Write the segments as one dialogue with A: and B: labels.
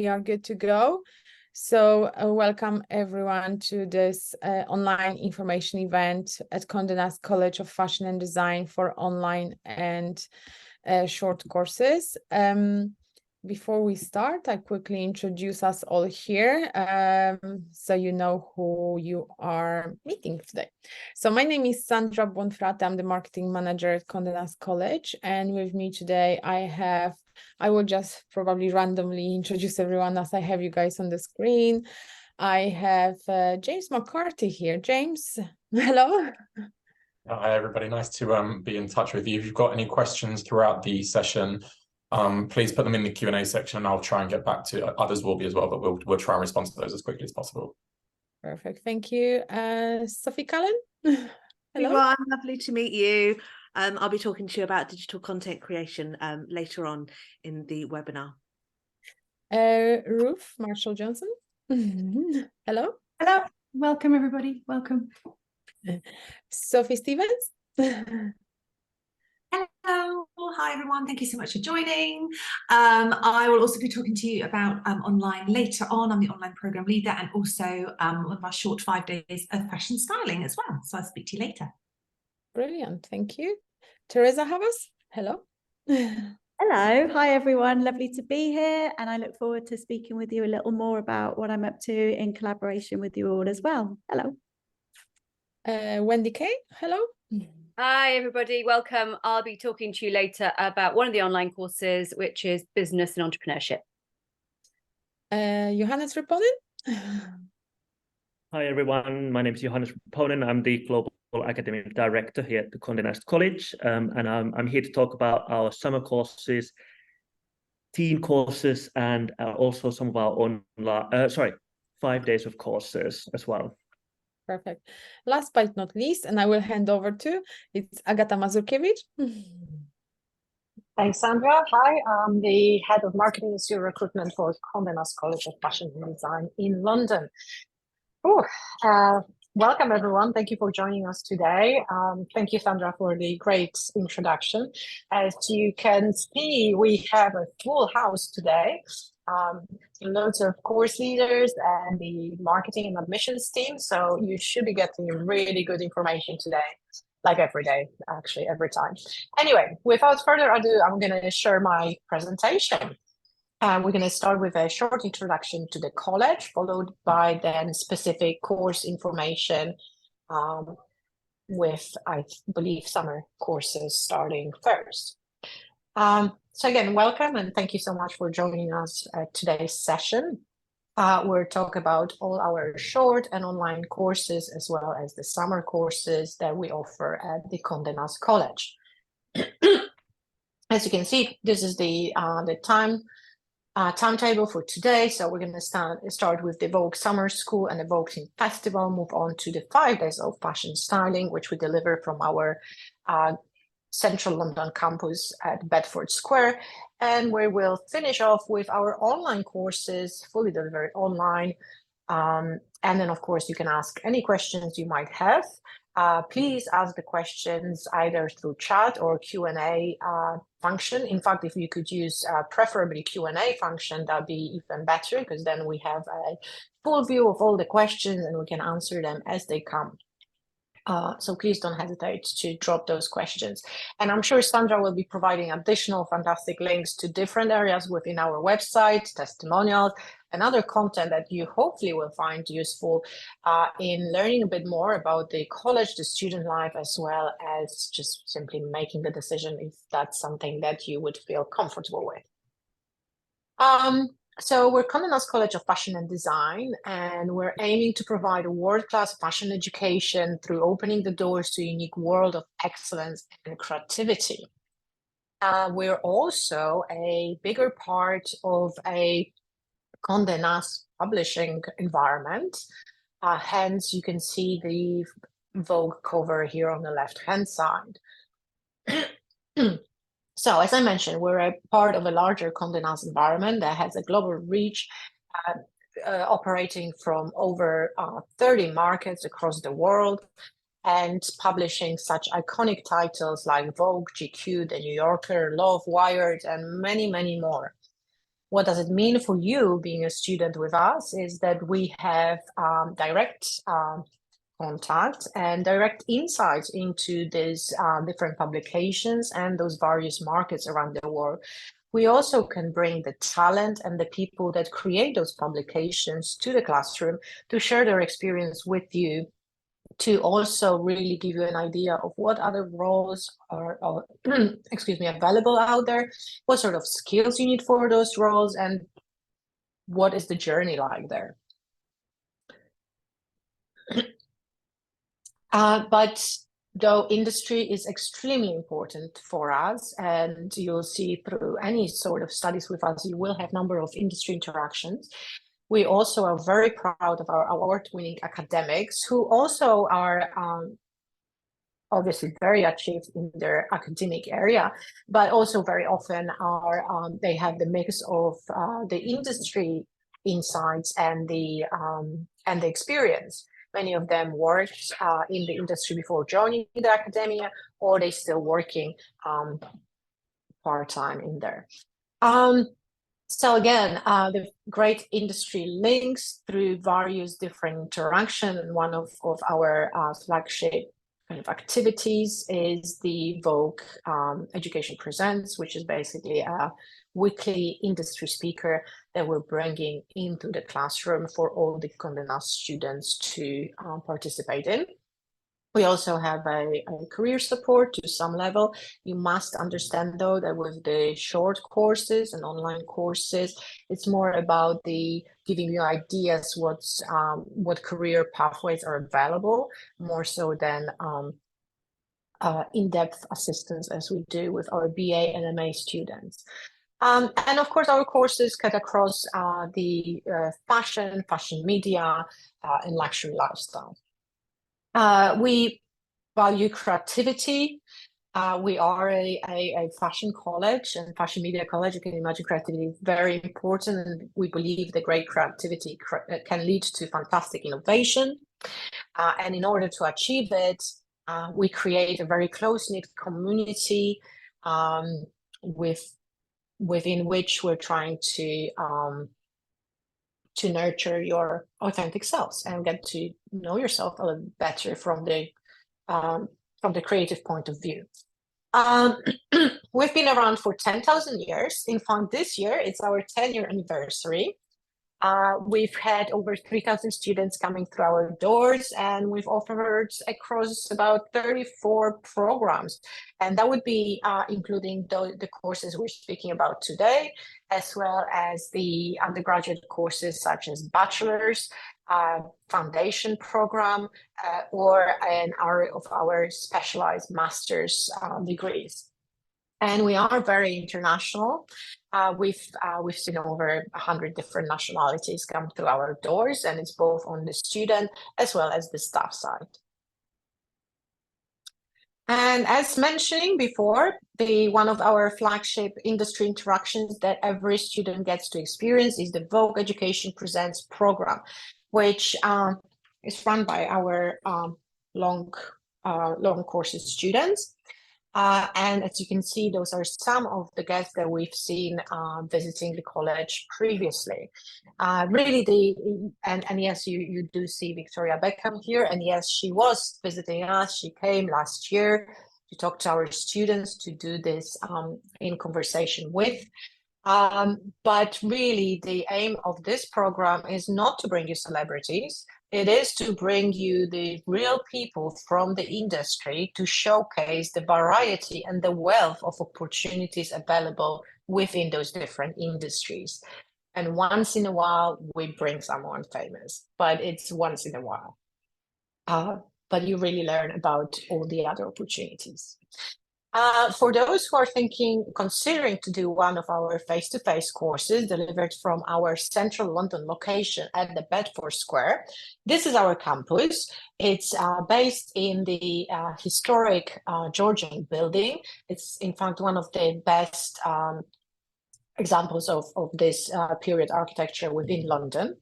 A: are good to go. So welcome everyone to this online information event at Condé Nast College of Fashion and Design for online and short courses. Before we start, I quickly introduce us all here so you know who you are meeting today. So my name is Sandra Bonfrate. I'm the marketing manager at Condé Nast College, and with me today I will just probably randomly introduce everyone as I have you guys on the screen. I have James McCarthy here. James, hello.
B: Hi, everybody. Nice to be in touch with you. If you've got any questions throughout the session, please put them in the Q&A section and I'll try and get back to others will be as well, but we'll try and respond to those as quickly as possible.
A: Perfect. Thank you. Sophie Cullen. Hello.
C: Everyone, lovely to meet you. I'll be talking to you about digital content creation later on in the webinar.
A: Ruth Marshall-Johnson. Hello.
D: Hello. Welcome, everybody. Welcome.
A: Sophie Stevens.
D: Hello. Hi, everyone. Thank you so much for joining. I will also be talking to you about online later on. I'm the online program leader and also one of our short 5 days of fashion styling as well. So I'll speak to you later.
A: Brilliant. Thank you. Teresa Havas. Hello.
E: Hello. Hi, everyone. Lovely to be here. And I look forward to speaking with you a little more about what I'm up to in collaboration with you all as well. Hello.
A: Wendy Kay. Hello.
F: Hi, everybody. Welcome. I'll be talking to you later about one of the online courses, which is Business and Entrepreneurship.
A: Johannes Reponen.
G: Hi, everyone. My name is Johannes Reponen. I'm the Global Academic Director here at the Condé Nast College, and I'm here to talk about our summer courses, teen courses, and also some of our online, 5 days of courses as well.
A: Perfect. Last but not least, and I will hand over to, it's Agata Mazurkiewicz.
H: Thanks, Sandra. Hi, I'm the Head of Marketing and Student Recruitment for Condé Nast College of Fashion and Design in London. Welcome, everyone. Thank you for joining us today. Thank you, Sandra, for the great introduction. As you can see, we have a full house today. Loads of course leaders and the marketing and admissions team. So you should be getting really good information today, like every day, actually, every time. Anyway, without further ado, I'm going to share my presentation. We're going to start with a short introduction to the college, followed by then specific course information with, I believe, summer courses starting first. So again, welcome and thank you so much for joining us at today's session. We'll talk about all our short and online courses as well as the summer courses that we offer at the Condé Nast College. As you can see, this is the timetable for today. So we're going to start with the Vogue Summer School and the Vogue Teen Festival, move on to the 5 days of fashion styling, which we deliver from our Central London campus at Bedford Square, and we will finish off with our online courses, fully delivered online. And then, of course, you can ask any questions you might have. Please ask the questions either through chat or Q&A function. In fact, if you could use preferably Q&A function, that'd be even better, because then we have a full view of all the questions and we can answer them as they come. So please don't hesitate to drop those questions. And I'm sure Sandra will be providing additional fantastic links to different areas within our website, testimonials, and other content that you hopefully will find useful in learning a bit more about the college, the student life, as well as just simply making the decision if that's something that you would feel comfortable with. So we're Condé Nast College of Fashion and Design, and we're aiming to provide a world-class fashion education through opening the doors to a unique world of excellence and creativity. We're also a bigger part of a Condé Nast publishing environment. Hence, you can see the Vogue cover here on the left-hand side. So, as I mentioned, we're a part of a larger Condé Nast environment that has a global reach, operating from over 30 markets across the world and publishing such iconic titles like Vogue, GQ, The New Yorker, Love, Wired, and many, many more. What does it mean for you being a student with us is that we have direct contact and direct insights into these different publications and those various markets around the world. We also can bring the talent and the people that create those publications to the classroom to share their experience with you, to also really give you an idea of what other roles are excuse me, available out there, what sort of skills you need for those roles, and what is the journey like there. But though industry is extremely important for us, and you'll see through any sort of studies with us, you will have a number of industry interactions. We also are very proud of our award-winning academics who also are obviously very achieved in their academic area, but also very often are they have the mix of the industry insights and the experience. Many of them worked in the industry before joining the academia, or they still working part-time in there. So again, the great industry links through various different interactions. And one of our flagship kind of activities is the Vogue Education Presents, which is basically a weekly industry speaker that we're bringing into the classroom for all the Condé Nast students to participate in. We also have a career support to some level. You must understand, though, that with the short courses and online courses, it's more about the giving you ideas what career pathways are available, more so than in-depth assistance as we do with our BA and MA students. And of course, our courses cut across the fashion media, and luxury lifestyle. We value creativity. We are a fashion college and fashion media college. You can imagine creativity is very important, and we believe the great creativity can lead to fantastic innovation. And in order to achieve it, we create a very close-knit community within which we're trying to nurture your authentic selves and get to know yourself a little better from the creative point of view. We've been around for 10,000 years. In fact, this year it's our 10-year anniversary. We've had over 3,000 students coming through our doors, and we've offered across about 34 programs. And that would be including the courses we're speaking about today, as well as the undergraduate courses such as bachelor's, foundation program, or our specialized master's degrees. And we are very international. We've seen over 100 different nationalities come through our doors, and it's both on the student as well as the staff side. And as mentioning before, one of our flagship industry interactions that every student gets to experience is the Vogue Education Presents program, which is run by our long courses students. And as you can see, those are some of the guests that we've seen visiting the college previously. Really, and yes, you do see Victoria Beckham here, and yes, she was visiting us. She came last year to talk to our students, to do this in conversation with. But really, the aim of this program is not to bring you celebrities. It is to bring you the real people from the industry to showcase the variety and the wealth of opportunities available within those different industries. And once in a while, we bring someone famous, but it's once in a while. But you really learn about all the other opportunities. For those who are considering to do one of our face-to-face courses delivered from our central London location at the Bedford Square, this is our campus. It's based in the historic Georgian building. It's in fact one of the best examples of this period architecture within London.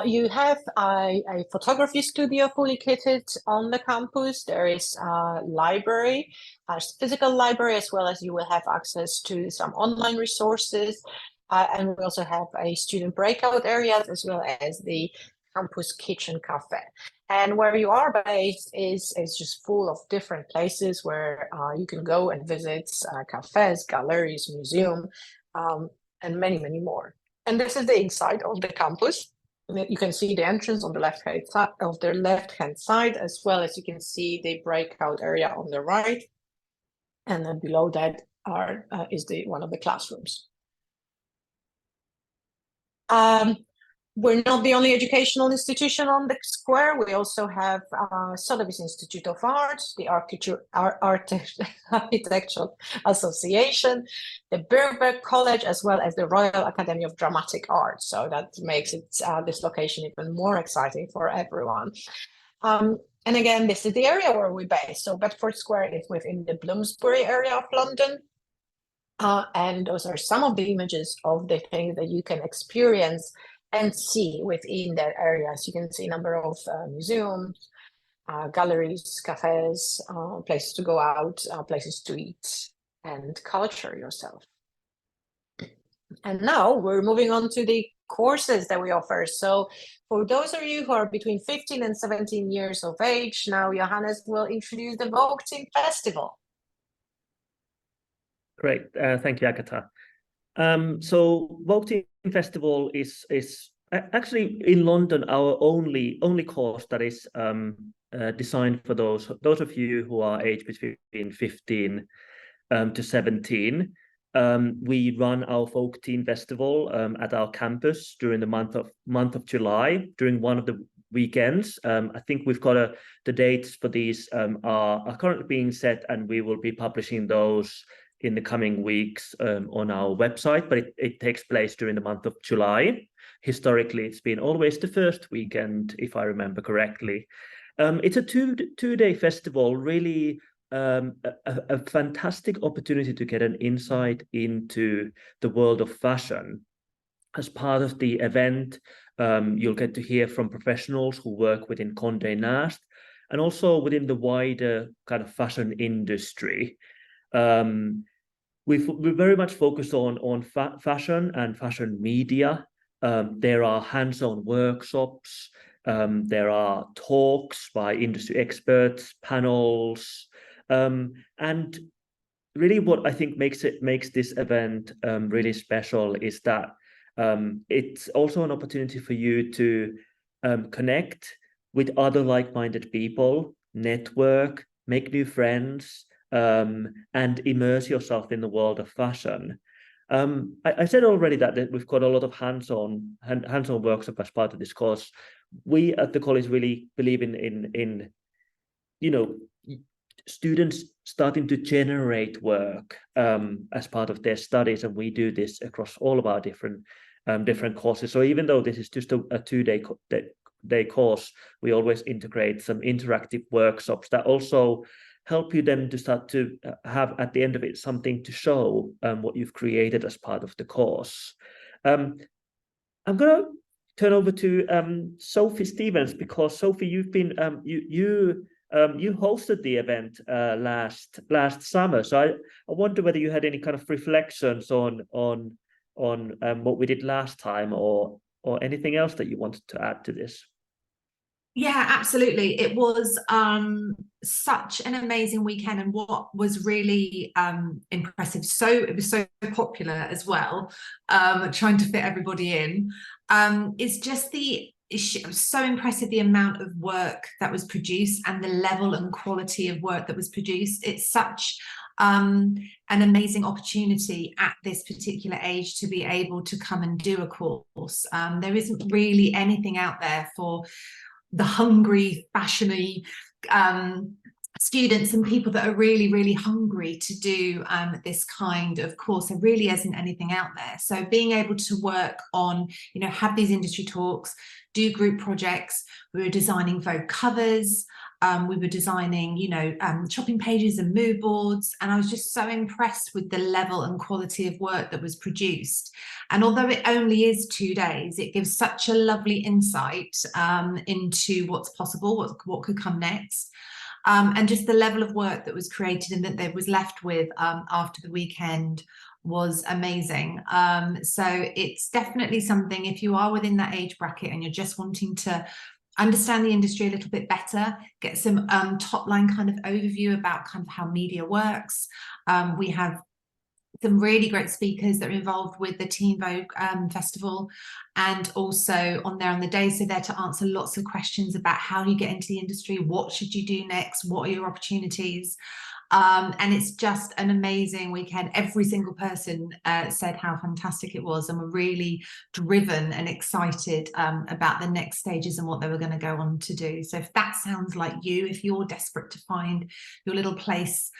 H: You have a photography studio fully kitted on the campus. There is a library, a physical library, as well as you will have access to some online resources. And we also have a student breakout areas as well as the campus kitchen cafe. And where you are based is just full of different places where you can go and visit cafes, galleries, museum, and many, many more. And this is the inside of the campus. You can see the entrance on the left-hand side, as well as you can see the breakout area on the right. And then below that is one of the classrooms. We're not the only educational institution on the square. We also have Sotheby's Institute of Art, the Architectural Association, the Birkbeck College, as well as the Royal Academy of Dramatic Art. So that makes this location even more exciting for everyone. And again, this is the area where we're based. So Bedford Square is within the Bloomsbury area of London. And those are some of the images of the things that you can experience and see within that area. So you can see a number of museums, galleries, cafes, places to go out, places to eat, and culture yourself. And now we're moving on to the courses that we offer. So for those of you who are between 15 and 17 years of age, now Johannes will introduce the Vogue Team Festival.
G: Great, thank you, Agatha. So Vogue Team Festival is actually in London our only course that is designed for those of you who are aged between 15 to 17. We run our Vogue Team Festival at our campus during the month of July, during one of the weekends. I think we've got the dates for these are currently being set, and we will be publishing those in the coming weeks on our website, but it takes place during the month of July. Historically, it's been always the first weekend, if I remember correctly. It's a two-day festival, really a fantastic opportunity to get an insight into the world of fashion. As part of the event, you'll get to hear from professionals who work within Condé Nast and also within the wider kind of fashion industry. We're very much focused on fashion and fashion media. There are hands-on workshops. There are talks by industry experts, panels, and really what I think makes this event really special is that it's also an opportunity for you to connect with other like-minded people, network, make new friends, and immerse yourself in the world of fashion. I said already that we've got a lot of hands-on workshops as part of this course. We at the college really believe in students starting to generate work as part of their studies, and we do this across all of our different courses. So even though this is just a two-day course, we always integrate some interactive workshops that also help you then to start to have at the end of it something to show what you've created as part of the course. I'm going to turn over to Sophie Stevens, because Sophie, you've been you hosted the event last summer. So I wonder whether you had any kind of reflections on what we did last time, or anything else that you wanted to add to this.
D: Yeah, absolutely. It was such an amazing weekend, and what was really impressive, it was so popular as well, trying to fit everybody in. It's just so impressive, the amount of work that was produced and the level and quality of work that was produced. It's such an amazing opportunity at this particular age to be able to come and do a course. There isn't really anything out there for the hungry, fashiony students and people that are really, really hungry to do this kind of course. There really isn't anything out there. So being able to work on, have these industry talks, do group projects. We were designing Vogue covers. We were designing, shopping pages and mood boards. And I was just so impressed with the level and quality of work that was produced. And although it only is 2 days, it gives such a lovely insight into what's possible, what could come next. And just the level of work that was created and that there was left with after the weekend was amazing. So it's definitely something, if you are within that age bracket and you're just wanting to understand the industry a little bit better, get some top line kind of overview about kind of how media works. We have some really great speakers that are involved with the Teen Vogue festival, and also on there on the day, so they're to answer lots of questions about how you get into the industry, what should you do next, what are your opportunities. And it's just an amazing weekend. Every single person said how fantastic it was, and were really driven and excited about the next stages and what they were going to go on to do. So if that sounds like you, if you're desperate to find your little place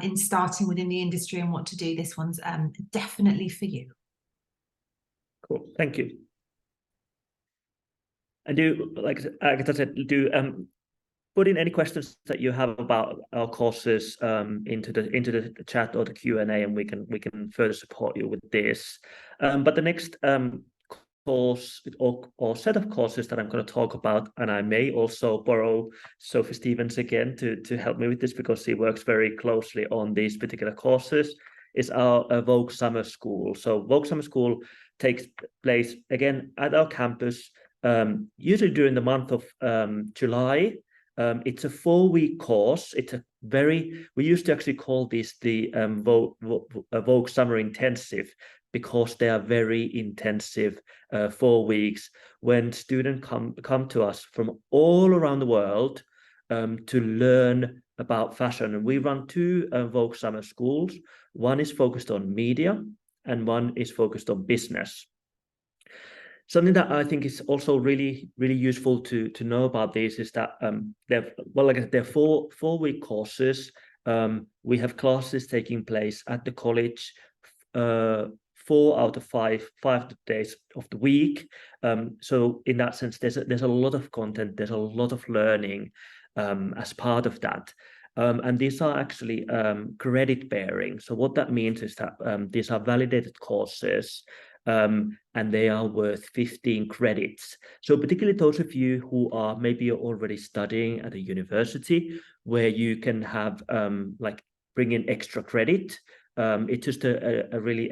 D: in starting within the industry and what to do, this one's definitely for you.
G: Cool, thank you. I do, like I said, put in any questions that you have about our courses into the chat or the Q&A, and we can further support you with this. But the next course or set of courses that I'm going to talk about, and I may also borrow Sophie Stevens again to help me with this, because she works very closely on these particular courses, is our Vogue Summer School. So Vogue Summer School takes place again at our campus, usually during the month of July. It's a 4-week course. It's a we used to actually call this the Vogue Summer Intensive, because they are very intensive 4 weeks when students come to us from all around the world to learn about fashion. And we run 2 Vogue Summer Schools. One is focused on media and one is focused on business. Something that I think is also really, really useful to know about this is that they're 4-week courses. We have classes taking place at the college 4 out of 5 days of the week. So in that sense, there's a lot of content, there's a lot of learning as part of that. And these are actually credit bearing. So what that means is that these are validated courses. And they are worth 15 credits. So particularly those of you who are maybe already studying at a university where you can have like bring in extra credit, it's just a really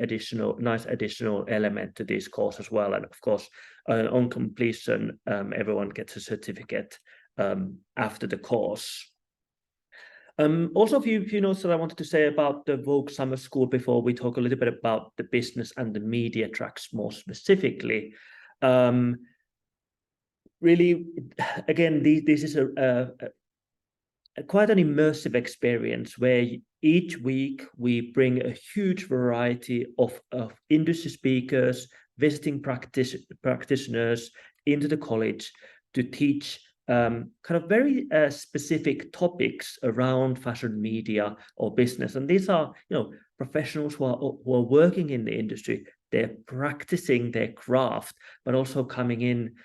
G: nice additional element to this course as well. And of course, on completion, everyone gets a certificate after the course. Also, a few notes that I wanted to say about the Vogue Summer School before we talk a little bit about the business and the media tracks more specifically. Really, again, this is quite an immersive experience where each week we bring a huge variety of industry speakers, visiting practitioners into the college to teach kind of very specific topics around fashion, media, or business. And these are, professionals who are working in the industry. They're practicing their craft, but also coming in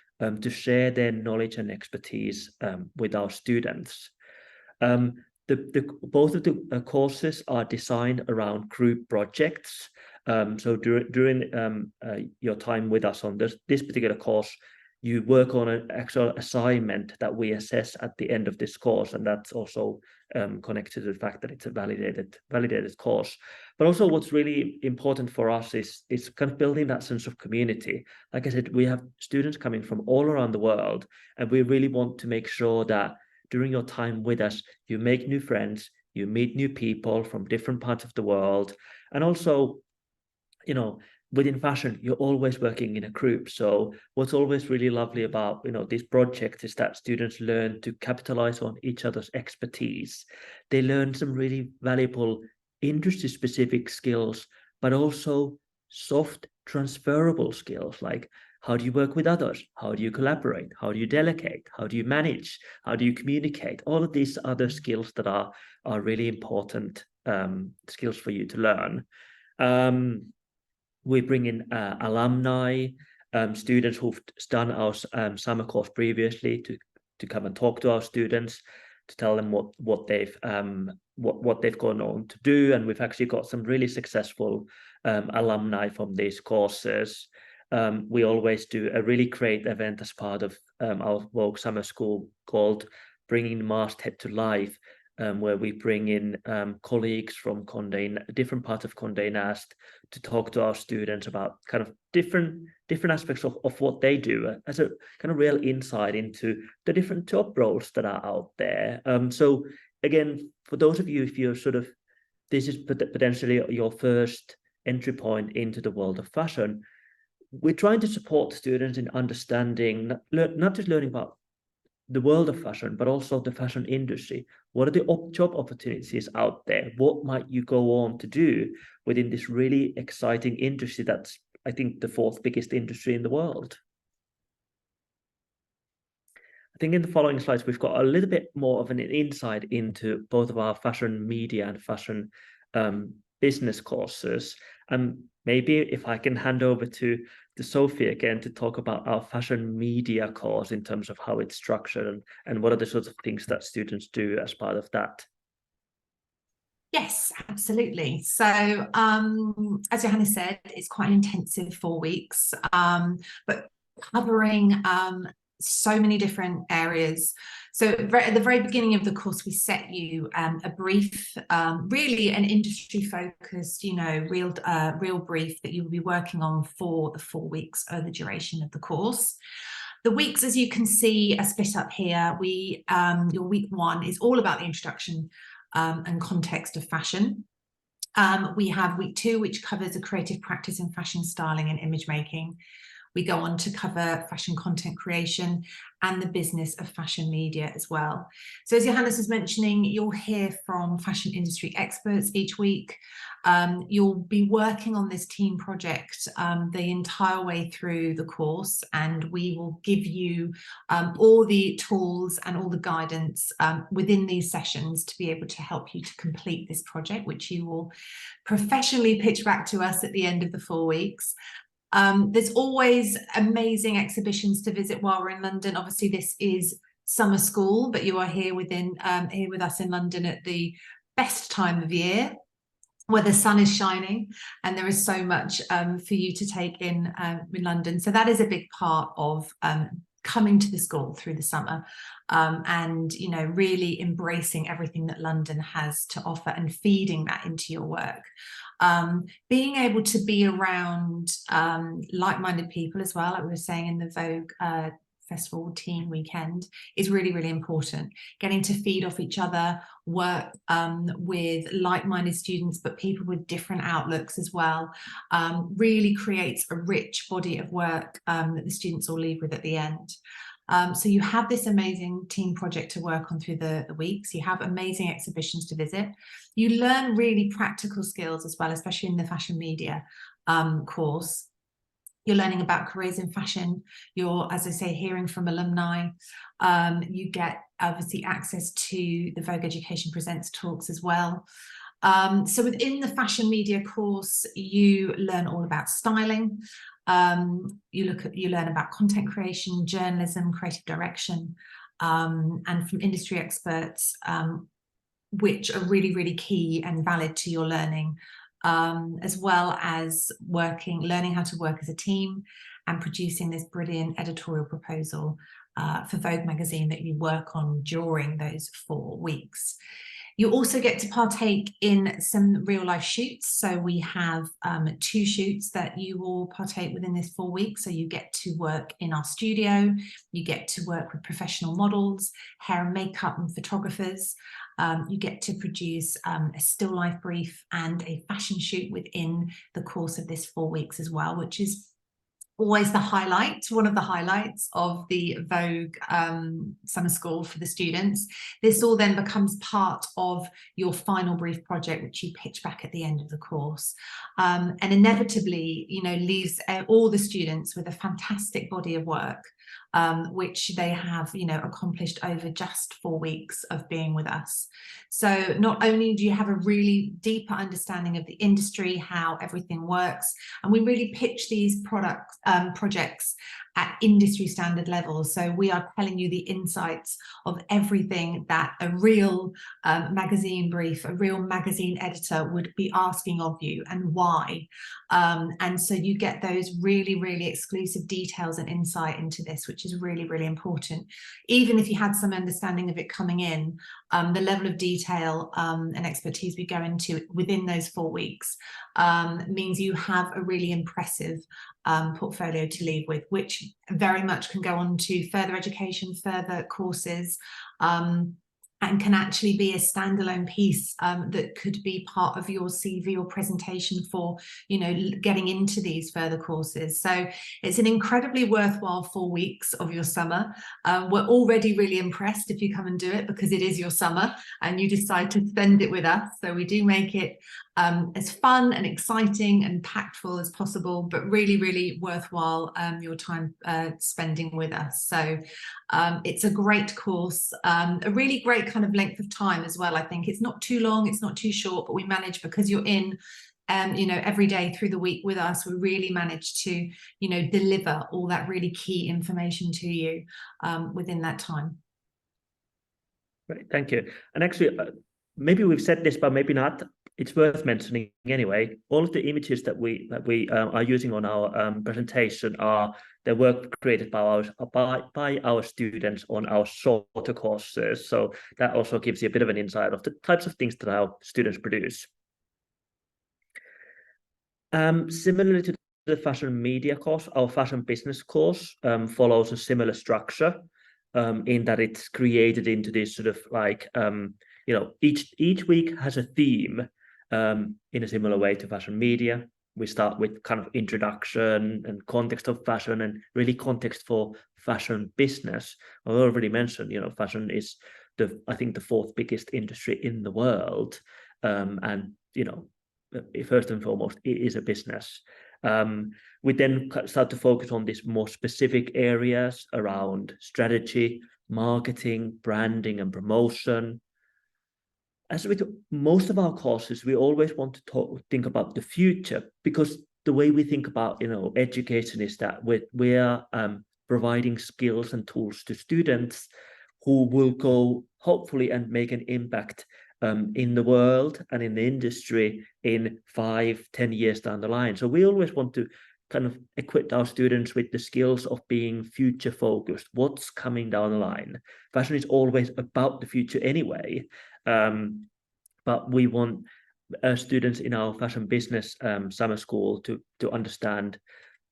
G: to share their knowledge and expertise with our students. Both of the courses are designed around group projects. So during your time with us on this particular course, you work on an actual assignment that we assess at the end of this course, and that's also connected to the fact that it's a validated course. But also what's really important for us is kind of building that sense of community. Like I said, we have students coming from all around the world, and we really want to make sure that during your time with us, you make new friends, you meet new people from different parts of the world, and also, within fashion, you're always working in a group. So what's always really lovely about, this project is that students learn to capitalize on each other's expertise. They learn some really valuable industry-specific skills, but also soft transferable skills, like how do you work with others? How do you collaborate? How do you delegate? How do you manage? How do you communicate? All of these other skills that are really important skills for you to learn. We bring in alumni, students who've done our summer course previously to come and talk to our students, to tell them what they've gone on to do. And we've actually got some really successful alumni from these courses. We always do a really great event as part of our Vogue Summer School called Bringing the Masthead to Life, where we bring in colleagues from Condé, different parts of Condé Nast, to talk to our students about kind of different aspects of what they do as a kind of real insight into the different job roles that are out there. So again, for those of you, if you're this is potentially your first entry point into the world of fashion, we're trying to support students in understanding, not just learning about the world of fashion, but also the fashion industry. What are the job opportunities out there? What might you go on to do within this really exciting industry that's, I think, the 4th biggest industry in the world? I think in the following slides, we've got a little bit more of an insight into both of our fashion media and fashion business courses. Maybe if I can hand over to Sophie again to talk about our fashion media course in terms of how it's structured and what are the sorts of things that students do as part of that.
D: Yes, absolutely. So as Johannes said, it's quite an intensive 4 weeks, but covering so many different areas. So at the very beginning of the course, we set you a brief, really an industry focused, real brief that you will be working on for the 4 weeks or the duration of the course. The weeks, as you can see, are split up here. Your week 1 is all about the introduction and context of fashion. We have week 2, which covers a creative practice in fashion styling and image making. We go on to cover fashion content creation and the business of fashion media as well. So as Johannes was mentioning, you'll hear from fashion industry experts each week. You'll be working on this team project the entire way through the course, and we will give you all the tools and all the guidance within these sessions to be able to help you to complete this project, which you will professionally pitch back to us at the end of the 4 weeks. There's always amazing exhibitions to visit while we're in London. Obviously, this is summer school, but you are here here with us in London at the best time of year, where the sun is shining, and there is so much for you to take in London. So that is a big part of coming to the school through the summer, and really embracing everything that London has to offer and feeding that into your work. Being able to be around like-minded people as well, like we were saying in the Vogue Festival Teen Weekend, is really, really important. Getting to feed off each other, work with like-minded students, but people with different outlooks as well, really creates a rich body of work that the students will leave with at the end. So you have this amazing team project to work on through the weeks. You have amazing exhibitions to visit. You learn really practical skills as well, especially in the fashion media course. You're learning about careers in fashion. You're, as I say, hearing from alumni. You get obviously access to the Vogue Education Presents talks as well. So within the fashion media course, you learn all about styling. You learn about content creation, journalism, creative direction, and from industry experts, which are really, really key and valid to your learning, as well as learning how to work as a team and producing this brilliant editorial proposal for Vogue magazine that you work on during those 4 weeks. You also get to partake in some real life shoots. So we have 2 shoots that you will partake within this 4 weeks. So you get to work in our studio, you get to work with professional models, hair and makeup and photographers. You get to produce a still life brief and a fashion shoot within the course of this 4 weeks as well, which is always one of the highlights of the Vogue summer school for the students. This all then becomes part of your final brief project, which you pitch back at the end of the course, and inevitably, leaves all the students with a fantastic body of work, which they have, accomplished over just 4 weeks of being with us. So not only do you have a really deeper understanding of the industry, how everything works, and we really pitch these projects at industry standard levels. So we are telling you the insights of everything that a real magazine brief, a real magazine editor would be asking of you, and why. And so you get those really, really exclusive details and insight into this, which is really, really important. Even if you had some understanding of it coming in, the level of detail and expertise we go into within those 4 weeks means you have a really impressive portfolio to leave with, which very much can go on to further education, further courses, and can actually be a standalone piece that could be part of your CV or presentation for, you know, getting into these further courses. So it's an incredibly worthwhile 4 weeks of your summer. We're already really impressed if you come and do it, because it is your summer and you decide to spend it with us. So we do make it as fun and exciting and impactful as possible, but really, really worthwhile your time spending with us. So it's a great course, a really great kind of length of time as well. I think it's not too long, it's not too short, but we manage, because you're in you know, every day through the week with us, we really manage to, you know, deliver all that really key information to you within that time.
G: Right, thank you. And actually, maybe we've said this, but maybe not. It's worth mentioning anyway. All of the images that we are using on our presentation are the work created by our students on our shorter courses. So that also gives you a bit of an insight of the types of things that our students produce. Similarly to the fashion media course, our fashion business course follows a similar structure in that it's created into this sort of like, you know, each week has a theme in a similar way to fashion media. We start with kind of introduction and context of fashion, and really context for fashion business. I already mentioned, you know, fashion is I think the 4th biggest industry in the world, and you know, first and foremost, it is a business. We then start to focus on these more specific areas around strategy, marketing, branding, and promotion. As with most of our courses, we always want to think about the future, because the way we think about, you know, education is that we are providing skills and tools to students who will go hopefully and make an impact in the world and in the industry in 5-10 years down the line. So we always want to kind of equip our students with the skills of being future focused. What's coming down the line? Fashion is always about the future anyway. But we want students in our fashion business summer school to understand,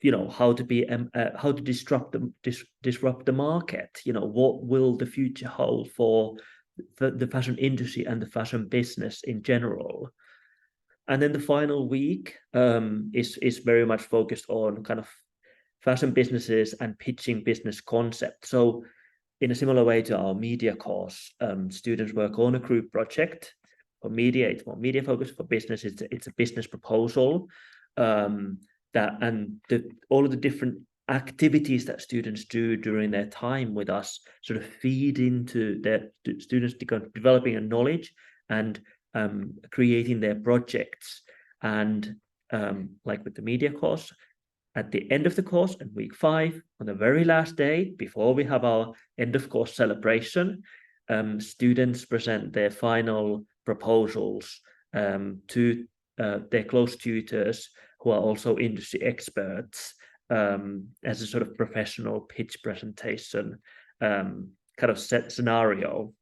G: you know, how to disrupt the market. You know, what will the future hold for the fashion industry and the fashion business in general. And then the final week is very much focused on kind of fashion businesses and pitching business concepts. So in a similar way to our media course, students work on a group project. For media, it's more media focused. For business, it's a business proposal. All of the different activities that students do during their time with us sort of feed into their students developing a knowledge and creating their projects. And like with the media course, at the end of the course, in week 5, on the very last day, before we have our end of course celebration, students present their final proposals to their close tutors, who are also industry experts, as a sort of professional pitch presentation kind of set scenario.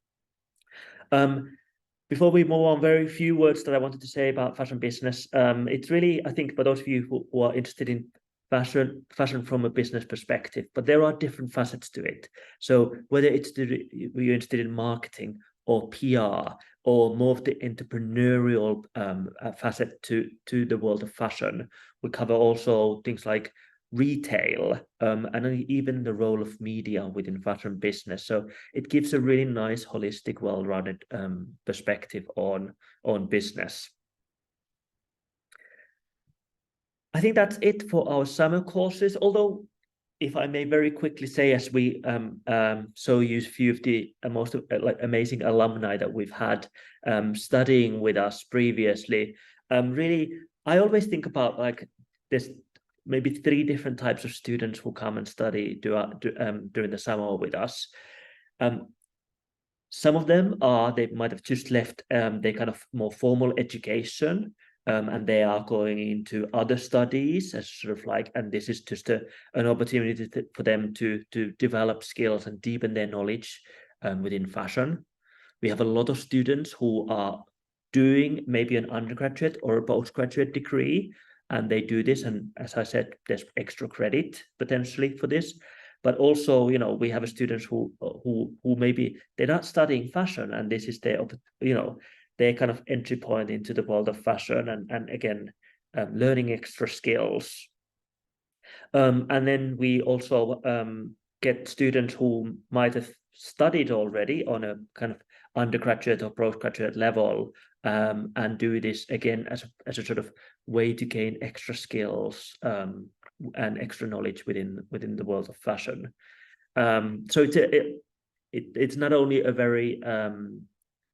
G: Before we move on, very few words that I wanted to say about fashion business. It's really, I think, for those of you who are interested in fashion from a business perspective, but there are different facets to it. So whether you're interested in marketing or PR, or more of the entrepreneurial facet to the world of fashion, we cover also things like retail, and even the role of media within fashion business. So it gives a really nice, holistic, well-rounded perspective on business. I think that's it for our summer courses, although if I may very quickly say, as we so use a few of the most like amazing alumni that we've had studying with us previously, really, I always think about like this maybe 3 different types of students who come and study during the summer with us. Some of them they might have just left their kind of more formal education, and they are going into other studies as sort of like, and this is just an opportunity for them to develop skills and deepen their knowledge within fashion. We have a lot of students who are doing maybe an undergraduate or a postgraduate degree, and they do this, and as I said, there's extra credit potentially for this. But also, you know, we have students who maybe they're not studying fashion, and this is their, you know, their kind of entry point into the world of fashion, and again, learning extra skills. And then we also get students who might have studied already on a kind of undergraduate or postgraduate level, and do this again as a sort of way to gain extra skills and extra knowledge within the world of fashion. So it's not only a very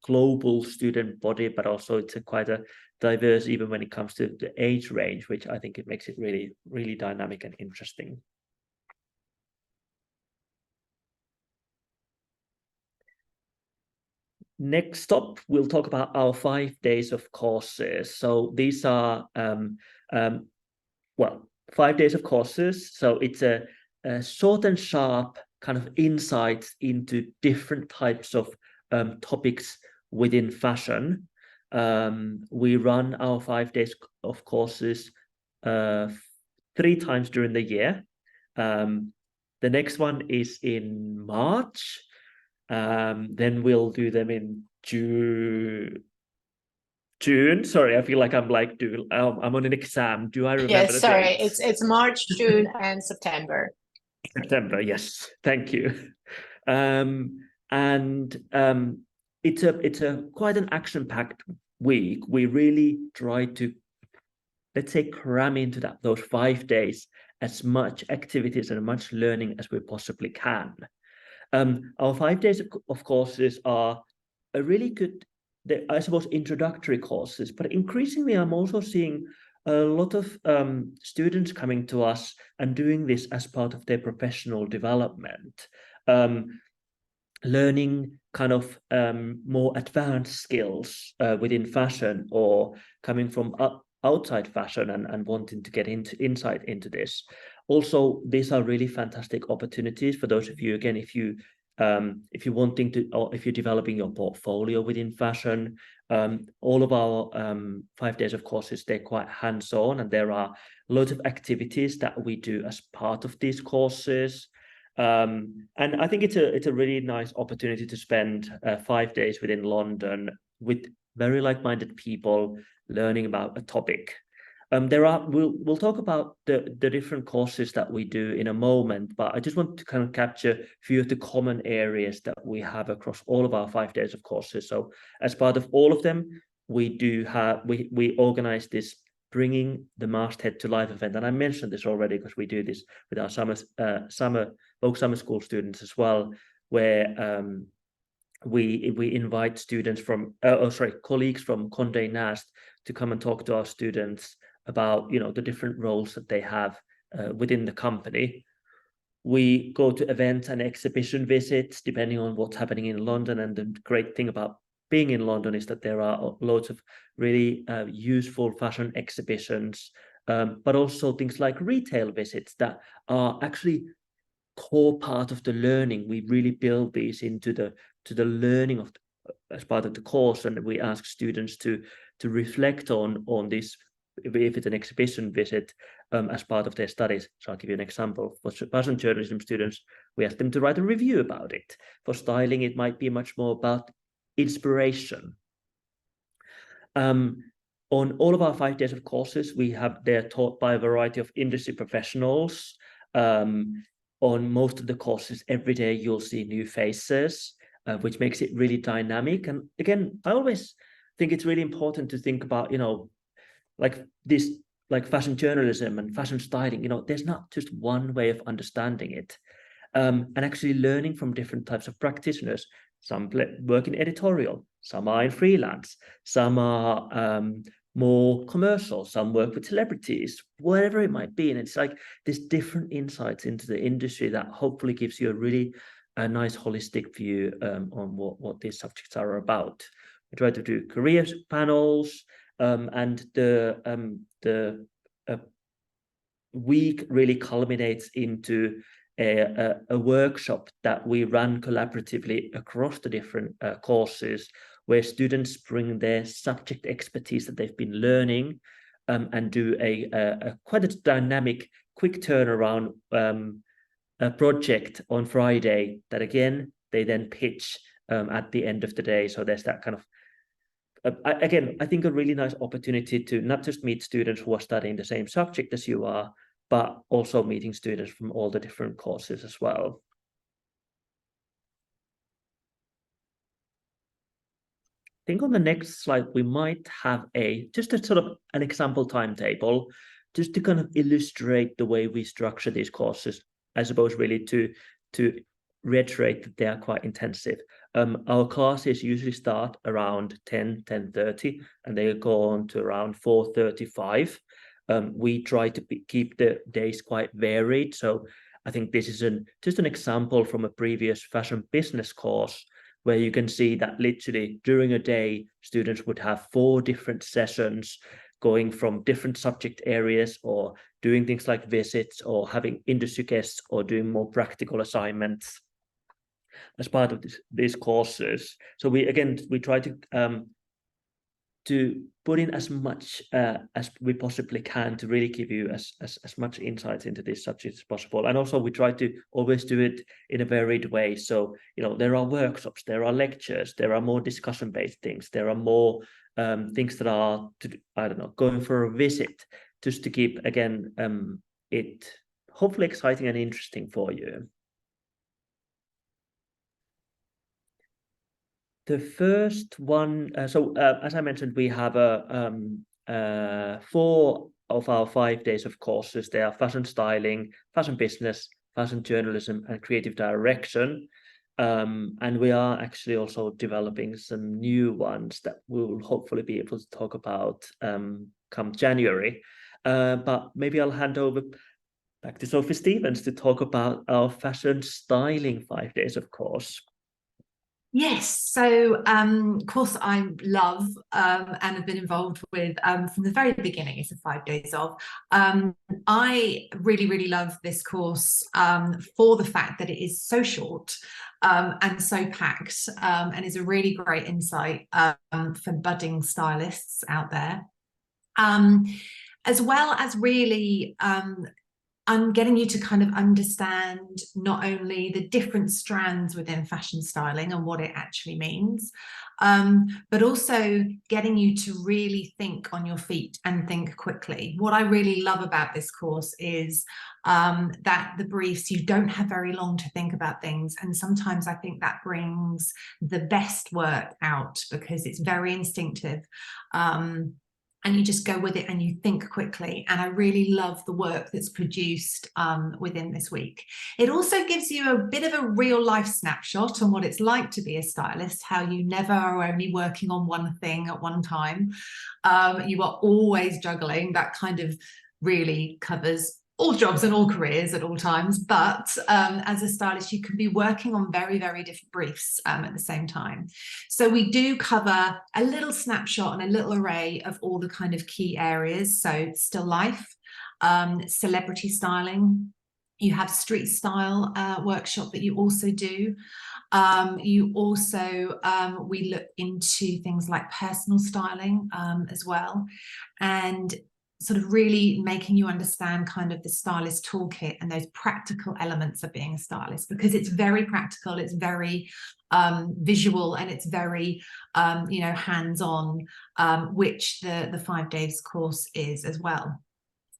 G: global student body, but also it's quite a diverse, even when it comes to the age range, which I think it makes it really, really dynamic and interesting. Next up, we'll talk about our 5 days of courses. So these are, 5 days of courses. So it's a short and sharp kind of insights into different types of topics within fashion. We run our 5 days of courses 3 times during the year. The next one is in March. Then we'll do them in June. Sorry, I feel like I'm like, I'm on an exam. Do I remember?
H: Yes, sorry,
G: dates?
H: it's March, June, and September.
G: September, yes, thank you. It's a quite an action-packed week. We really try to, let's say, cram into those 5 days as much activities and as much learning as we possibly can. Our 5 days of courses are a really good, I suppose, introductory courses, but increasingly I'm also seeing a lot of students coming to us and doing this as part of their professional development, learning kind of more advanced skills within fashion, or coming from outside fashion and wanting to get insight into this. Also, these are really fantastic opportunities for those of you, again, if you're wanting to, or if you're developing your portfolio within fashion. All of our 5 days of courses, they're quite hands-on, and there are loads of activities that we do as part of these courses. And I think it's a really nice opportunity to spend 5 days within London with very like-minded people learning about a topic. We'll talk about the different courses that we do in a moment, but I just want to kind of capture a few of the common areas that we have across all of our 5 days of courses. So as part of all of them, we organize this Bringing the Masthead to Life event, and I mentioned this already because we do this with our Vogue summer school students as well, where we invite students from colleagues from Condé Nast to come and talk to our students about, you know, the different roles that they have within the company. We go to events and exhibition visits depending on what's happening in London, and the great thing about being in London is that there are loads of really useful fashion exhibitions, but also things like retail visits that are actually core part of the learning. We really build these into the learning of as part of the course, and we ask students to reflect on this, if it's an exhibition visit, as part of their studies. So I'll give you an example. For fashion journalism students, we ask them to write a review about it. For styling, it might be much more about inspiration. On all of our 5 days of courses, they're taught by a variety of industry professionals. On most of the courses, every day you'll see new faces, which makes it really dynamic. And again, I always think it's really important to think about, you know, like this, like fashion journalism and fashion styling, you know, there's not just one way of understanding it. And actually learning from different types of practitioners. Some work in editorial, some are in freelance, some are more commercial, some work with celebrities, whatever it might be. And it's like there's different insights into the industry that hopefully gives you a really nice holistic view on what these subjects are about. We try to do career panels, and the week really culminates into a workshop that we run collaboratively across the different courses, where students bring their subject expertise that they've been learning, and do a quite a dynamic, quick turnaround a project on Friday that again they then pitch at the end of the day. So there's that kind of again, I think a really nice opportunity to not just meet students who are studying the same subject as you are, but also meeting students from all the different courses as well. I think on the next slide, we might have just a sort of an example timetable, just to kind of illustrate the way we structure these courses, I suppose, really to reiterate that they are quite intensive. Our classes usually start around 10:30, and they go on to around 4:35. We try to keep the days quite varied. So I think this is just an example from a previous fashion business course, where you can see that literally during a day, students would have 4 different sessions going from different subject areas, or doing things like visits, or having industry guests, or doing more practical assignments as part of these courses. So we try to put in as much as we possibly can to really give you as much insight into these subjects as possible. And also we try to always do it in a varied way. So, there are workshops, there are lectures, there are more discussion-based things, there are more things that are, going for a visit, just to keep, again, it hopefully exciting and interesting for you. The first one, as I mentioned, we have 4 of our 5 days of courses. They are fashion styling, fashion business, fashion journalism, and creative direction. And we are actually also developing some new ones that we will hopefully be able to talk about come January. But maybe I'll hand over back to Sophie Stevens to talk about our fashion styling 5 days of course.
D: Yes, so course I love and have been involved with from the very beginning. It's a 5 days of. I really love this course for the fact that it is so short and so packed, and is a really great insight for budding stylists out there, as well as really I'm getting you to kind of understand not only the different strands within fashion styling and what it actually means, but also getting you to really think on your feet and think quickly. What I really love about this course is that the briefs, you don't have very long to think about things. And sometimes I think that brings the best work out, because it's very instinctive. And you just go with it and you think quickly. And I really love the work that's produced within this week. It also gives you a bit of a real life snapshot on what it's like to be a stylist, how you never are only working on one thing at one time. You are always juggling. That kind of really covers all jobs and all careers at all times, but as a stylist you can be working on very different briefs at the same time. So we do cover a little snapshot and a little array of all the kind of key areas. So still life, celebrity styling, you have street style workshop that you also do. You also, we look into things like personal styling as well, and sort of really making you understand kind of the stylist toolkit and those practical elements of being a stylist, because it's very practical, it's very visual, and it's very hands-on, which the 5 days course is as well.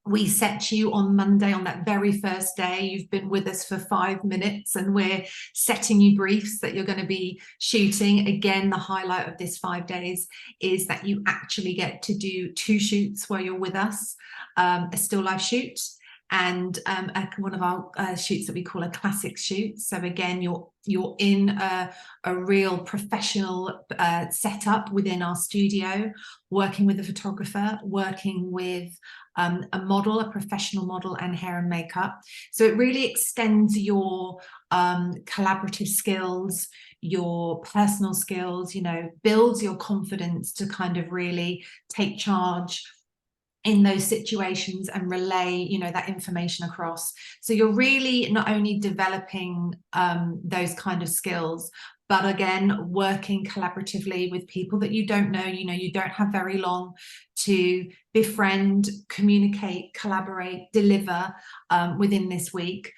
D: We set you on Monday, on that very first day. You've been with us for 5 minutes and we're setting you briefs that you're going to be shooting. Again, the highlight of this 5 days is that you actually get to do 2 shoots while you're with us, a still life shoot and one of our shoots that we call a classic shoot. So again, you're in a real professional setup within our studio, working with a photographer, working with a model, a professional model, and hair and makeup. So it really extends your collaborative skills, your personal skills, builds your confidence to kind of really take charge in those situations and relay, that information across. So you're really not only developing those kind of skills, but again, working collaboratively with people that you don't know, you don't have very long to befriend, communicate, collaborate, deliver within this week,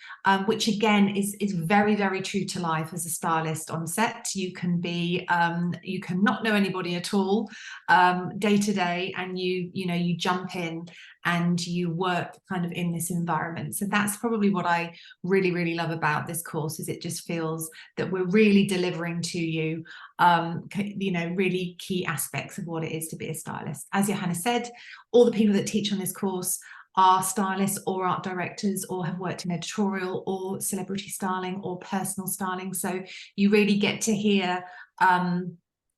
D: which again is very, very true to life as a stylist on set. You can be, you can not know anybody at all day to day, and you jump in and you work kind of in this environment. So that's probably what I really, really love about this course, is it just feels that we're really delivering to you, really key aspects of what it is to be a stylist. As Johanna said, all the people that teach on this course are stylists or art directors, or have worked in editorial or celebrity styling or personal styling. So you really get to hear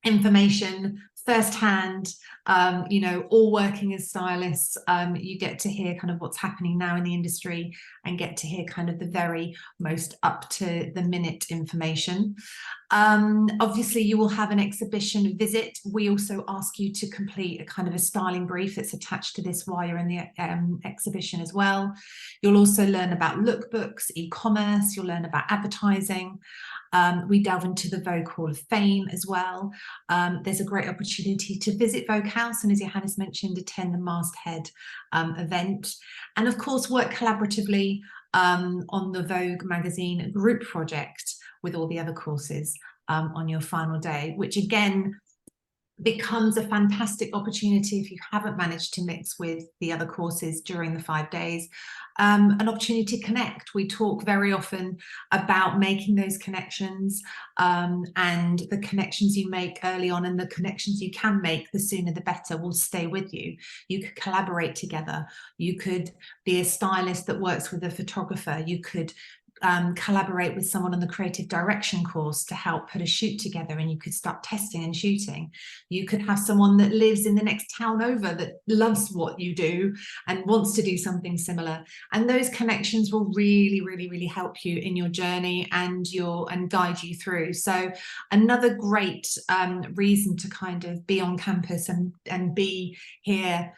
D: information firsthand, all working as stylists. You get to hear kind of what's happening now in the industry, and get to hear kind of the very most up to the minute information. Obviously you will have an exhibition visit. We also ask you to complete a kind of a styling brief that's attached to this while you're in the exhibition as well. You'll also learn about lookbooks, e-commerce, you'll learn about advertising. We delve into the Vogue Hall of Fame as well. There's a great opportunity to visit Vogue House, and as Johannes mentioned, attend the Masthead event, and of course work collaboratively on the Vogue magazine group project with all the other courses on your final day, which again becomes a fantastic opportunity if you haven't managed to mix with the other courses during the 5 days, an opportunity to connect. We talk very often about making those connections, and the connections you make early on and the connections you can make, the sooner the better, will stay with you. You could collaborate together. You could be a stylist that works with a photographer. You could collaborate with someone on the creative direction course to help put a shoot together, and you could start testing and shooting. You could have someone that lives in the next town over that loves what you do and wants to do something similar, and those connections will really, really, really help you in your journey and guide you through. So another great reason to kind of be on campus and be here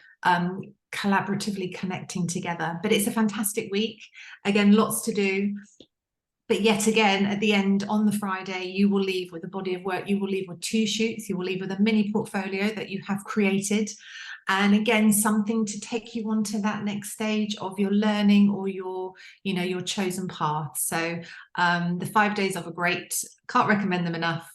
D: collaboratively connecting together. But it's a fantastic week. Again, lots to do. But yet again, at the end, on the Friday, you will leave with a body of work. You will leave with 2 shoots. You will leave with a mini portfolio that you have created. And again, something to take you on to that next stage of your learning or your chosen path. So the 5 days are great. Can't recommend them enough.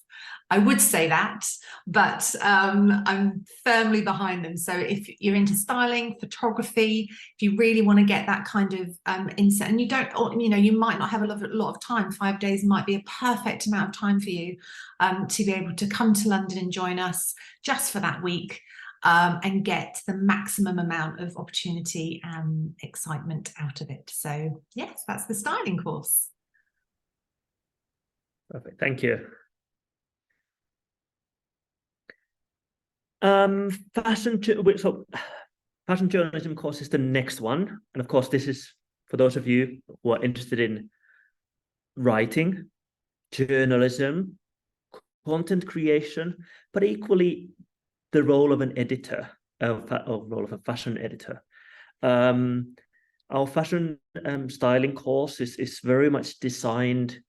D: I would say that, but I'm firmly behind them. So if you're into styling, photography, if you really want to get that kind of insight, and you might not have a lot of time, 5 days might be a perfect amount of time for you to be able to come to London and join us just for that week, and get the maximum amount of opportunity and excitement out of it. So yes, that's the styling course.
G: Perfect, thank you. Fashion journalism course is the next one, and of course this is for those of you who are interested in writing, journalism, content creation, but equally the role of an editor, role of a fashion editor. Our fashion styling course is very much designed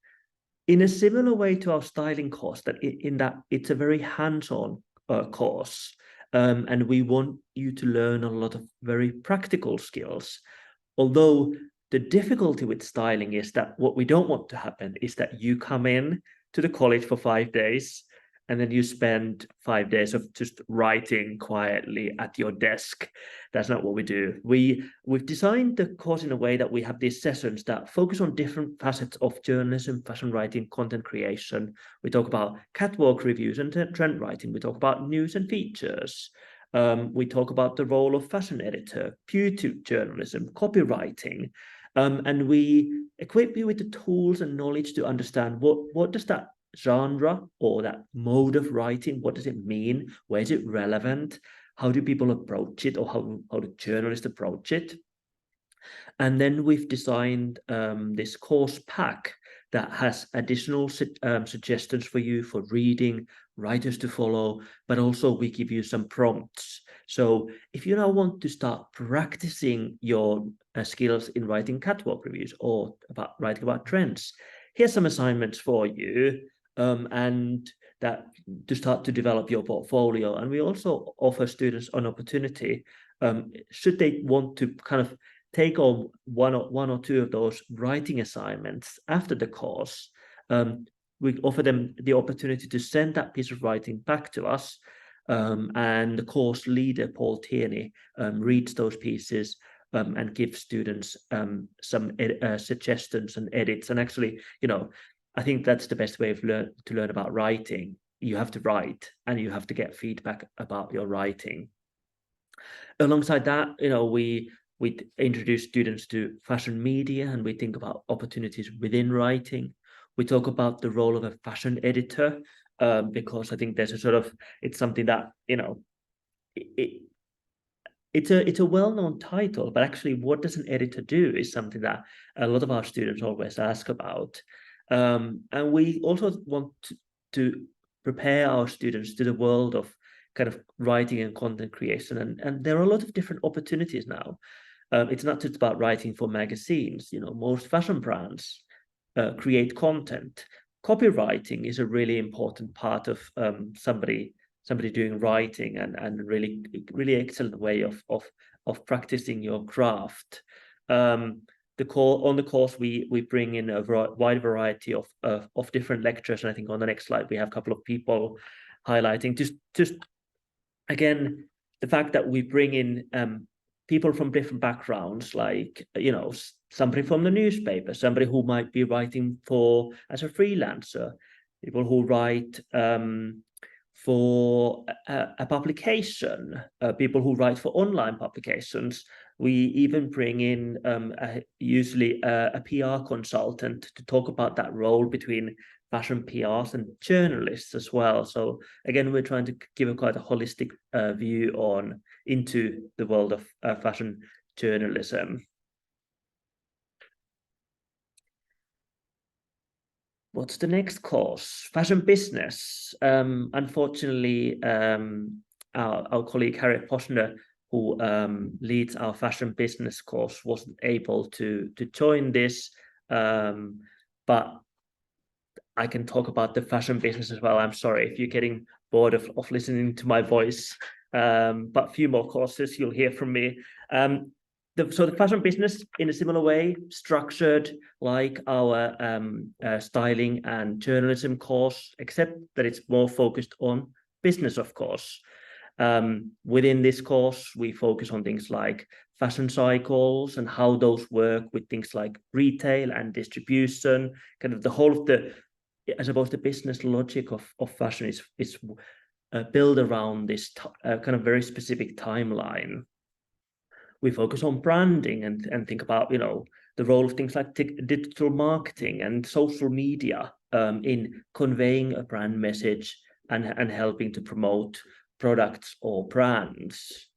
G: in a similar way to our styling course, in that it's a very hands-on course, and we want you to learn a lot of very practical skills. Although the difficulty with styling is that what we don't want to happen is that you come in to the college for 5 days and then you spend 5 days of just writing quietly at your desk. That's not what we do. We've designed the course in a way that we have these sessions that focus on different facets of journalism, fashion writing, content creation. We talk about catwalk reviews and trend writing. We talk about news and features. We talk about the role of fashion editor, beauty journalism, copywriting, and we equip you with the tools and knowledge to understand what does that genre or that mode of writing, what does it mean? Where is it relevant? How do people approach it, or how do journalists approach it? And then we've designed this course pack that has additional suggestions for you for reading, writers to follow, but also we give you some prompts. So if you now want to start practicing your skills in writing catwalk reviews or writing about trends, here's some assignments for you, and that to start to develop your portfolio. And we also offer students an opportunity, should they want to kind of take on one or two of those writing assignments after the course, we offer them the opportunity to send that piece of writing back to us, and the course leader, Paul Tierney, reads those pieces and gives students some suggestions and edits. And actually, I think that's the best way to learn about writing. You have to write and you have to get feedback about your writing. Alongside that, we introduce students to fashion media, and we think about opportunities within writing. We talk about the role of a fashion editor, because I think there's it's something that, it's a well-known title, but actually what does an editor do is something that a lot of our students always ask about. And we also want to prepare our students to the world of kind of writing and content creation. And there are a lot of different opportunities now. It's not just about writing for magazines. Most fashion brands create content. Copywriting is a really important part of somebody doing writing, and really excellent way of practicing your craft. On the course we bring in a wide variety of different lectures, and I think on the next slide we have a couple of people highlighting just again the fact that we bring in people from different backgrounds, like somebody from the newspaper, somebody who might be writing as a freelancer, people who write for a publication, people who write for online publications. We even bring in usually a PR consultant to talk about that role between fashion PRs and journalists as well. So again, we're trying to give quite a holistic view into the world of fashion journalism. What's the next course? Fashion business. Unfortunately, our colleague Harriet Posner, who leads our fashion business course, wasn't able to join this, but I can talk about the fashion business as well. I'm sorry if you're getting bored of listening to my voice, but a few more courses you'll hear from me. So the fashion business, in a similar way, structured like our styling and journalism course, except that it's more focused on business, of course. Within this course, we focus on things like fashion cycles and how those work with things like retail and distribution. Kind of the whole of I suppose the business logic of fashion is built around this kind of very specific timeline. We focus on branding and think about the role of things like digital marketing and social media in conveying a brand message and helping to promote products or brands.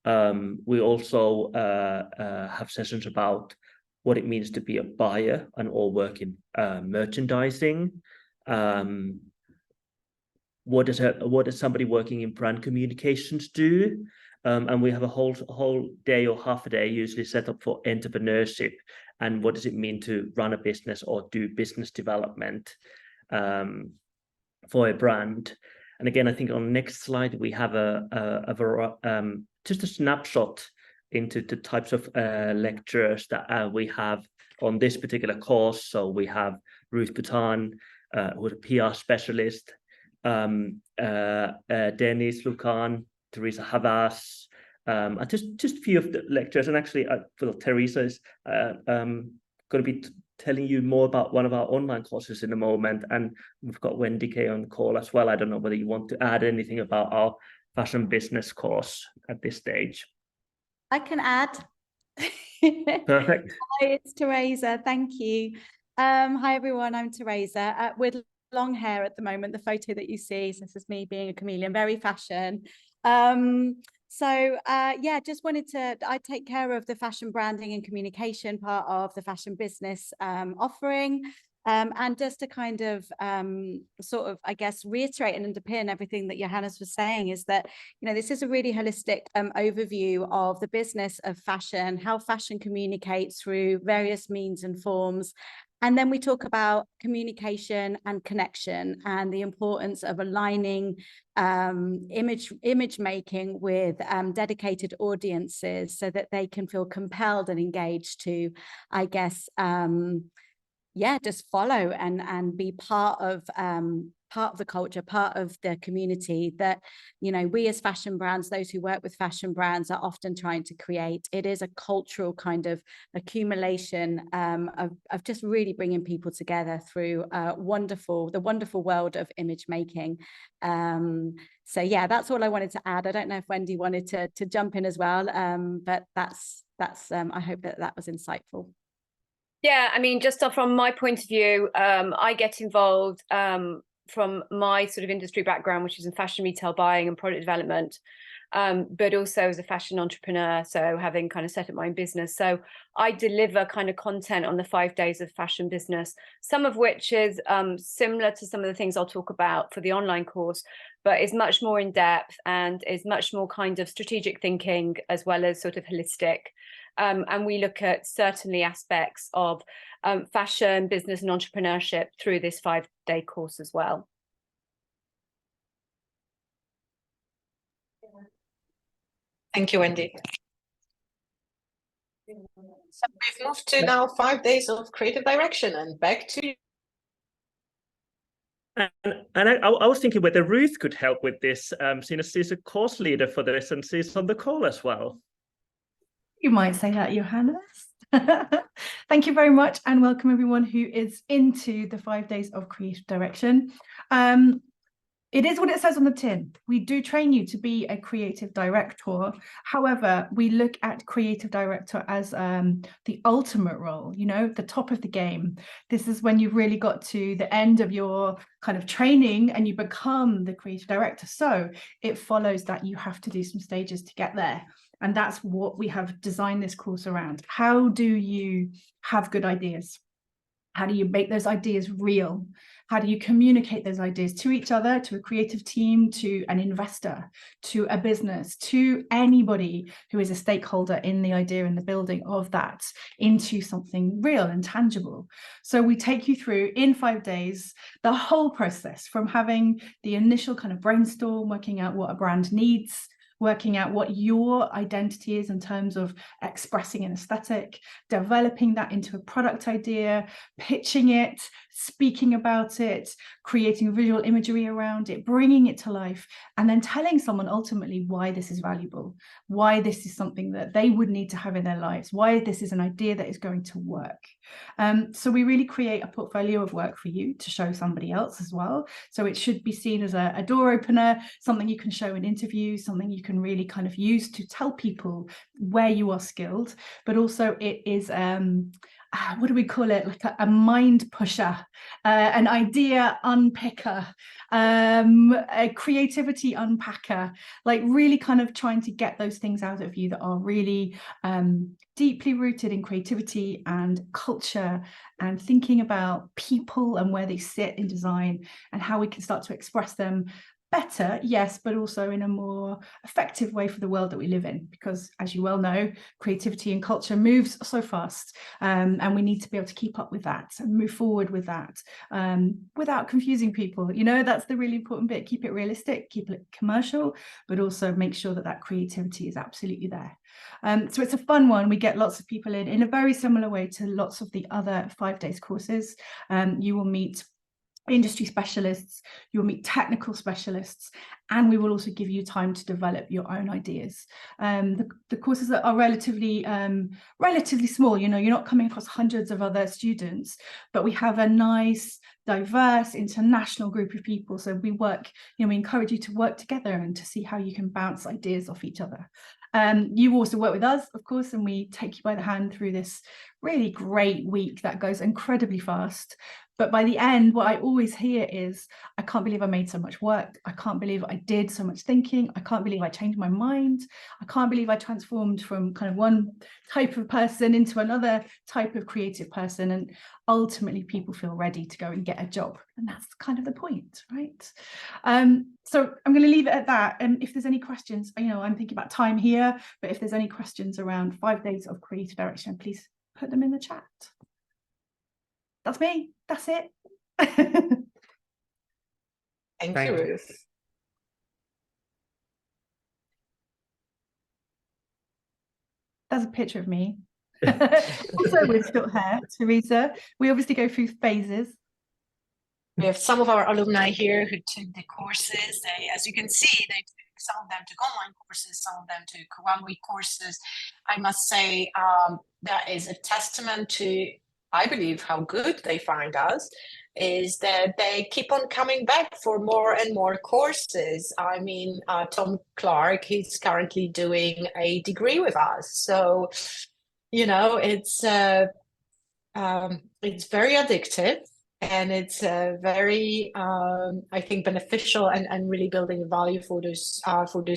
G: We also have sessions about what it means to be a buyer or work in merchandising. What does somebody working in brand communications do? And we have a whole day or half a day usually set up for entrepreneurship, and what does it mean to run a business or do business development for a brand. And again, I think on the next slide we have just a snapshot into the types of lecturers that we have on this particular course. So we have Ruth Bhutan, who's a PR specialist, Dennis Lucan, Teresa Havas, just a few of the lecturers. And actually, Teresa is going to be telling you more about one of our online courses in a moment. And we've got Wendy Kay on the call as well. I don't know whether you want to add anything about our fashion business course at this stage.
E: I can add.
G: Perfect.
E: Hi, it's Teresa. Thank you. Hi, everyone. I'm Teresa with long hair at the moment. The photo that you see, so this is me being a chameleon, very fashion. Yeah, just wanted to, I take care of the fashion branding and communication part of the fashion business offering. And just to kind of sort of, I guess, reiterate and underpin everything that Johannes was saying is that, you know, this is a really holistic overview of the business of fashion, how fashion communicates through various means and forms. And then we talk about communication and connection and the importance of aligning image making with dedicated audiences so that they can feel compelled and engaged to, I guess, yeah, just follow and be part of the culture, part of the community that, you know, we as fashion brands, those who work with fashion brands are often trying to create. It is a cultural kind of accumulation of just really bringing people together through the wonderful world of image making. So yeah, that's all I wanted to add. I don't know if Wendy wanted to jump in as well, but that's I hope that was insightful.
F: Yeah, I mean, just from my point of view, I get involved from my sort of industry background, which is in fashion retail buying and product development, but also as a fashion entrepreneur, so having kind of set up my own business. So I deliver kind of content on the 5 days of fashion business, some of which is similar to some of the things I'll talk about for the online course, but is much more in depth and is much more kind of strategic thinking as well as sort of holistic. And we look at certainly aspects of fashion, business and entrepreneurship through this 5-day course as well.
H: Thank you, Wendy. So we've moved to now 5 days of creative direction, and back to you.
G: And I was thinking whether Ruth could help with this, seeing as she's a course leader for this and she's on the call as well.
I: You might say that, Johannes. Thank you very much, and welcome everyone who is into the 5 days of creative direction. It is what it says on the tin. We do train you to be a creative director. However, we look at creative director as the ultimate role, you know, the top of the game. This is when you've really got to the end of your kind of training and you become the creative director. So it follows that you have to do some stages to get there. And that's what we have designed this course around. How do you have good ideas? How do you make those ideas real? How do you communicate those ideas to each other, to a creative team, to an investor, to a business, to anybody who is a stakeholder in the idea and the building of that into something real and tangible? So we take you through in 5 days, the whole process from having the initial kind of brainstorm, working out what a brand needs, working out what your identity is in terms of expressing an aesthetic, developing that into a product idea, pitching it, speaking about it, creating visual imagery around it, bringing it to life, and then telling someone ultimately why this is valuable, why this is something that they would need to have in their lives, why this is an idea that is going to work. So we really create a portfolio of work for you to show somebody else as well. So it should be seen as a door opener, something you can show in interviews, something you can really kind of use to tell people where you are skilled, but also it is what do we call it, like a mind pusher, an idea unpicker, a creativity unpacker, like really kind of trying to get those things out of you that are really deeply rooted in creativity and culture and thinking about people and where they sit in design and how we can start to express them better, yes, but also in a more effective way for the world that we live in, because as you well know, creativity and culture moves so fast, and we need to be able to keep up with that and move forward with that without confusing people. You know, that's the really important bit. Keep it realistic, keep it commercial, but also make sure that that creativity is absolutely there. So it's a fun one. We get lots of people in a very similar way to lots of the other 5 days courses. You will meet industry specialists, you'll meet technical specialists, and we will also give you time to develop your own ideas. The courses are relatively small, you know, you're not coming across hundreds of other students, but we have a nice, diverse, international group of people. So we work, you know, we encourage you to work together and to see how you can bounce ideas off each other. You also work with us, of course, and we take you by the hand through this really great week that goes incredibly fast. But by the end, what I always hear is, I can't believe I made so much work. I can't believe I did so much thinking. I can't believe I changed my mind. I can't believe I transformed from kind of one type of person into another type of creative person. And ultimately, people feel ready to go and get a job. And that's kind of the point, right? So I'm going to leave it at that. And if there's any questions, you know, I'm thinking about time here, but if there's any questions around 5 days of creative direction, please put them in the chat. That's me. That's it.
H: Thank you, Ruth.
I: That's a picture of me. Also with short hair, Teresa. We obviously go through phases.
H: We have some of our alumni here who took the courses. They, as you can see, some of them took online courses, some of them took 1 week courses. I must say that is a testament to, I believe, how good they find us, is that they keep on coming back for more and more courses. I mean, Tom Clark, he's currently doing a degree with us. So, you know, it's very addictive. And it's very, I think, beneficial and really building value for those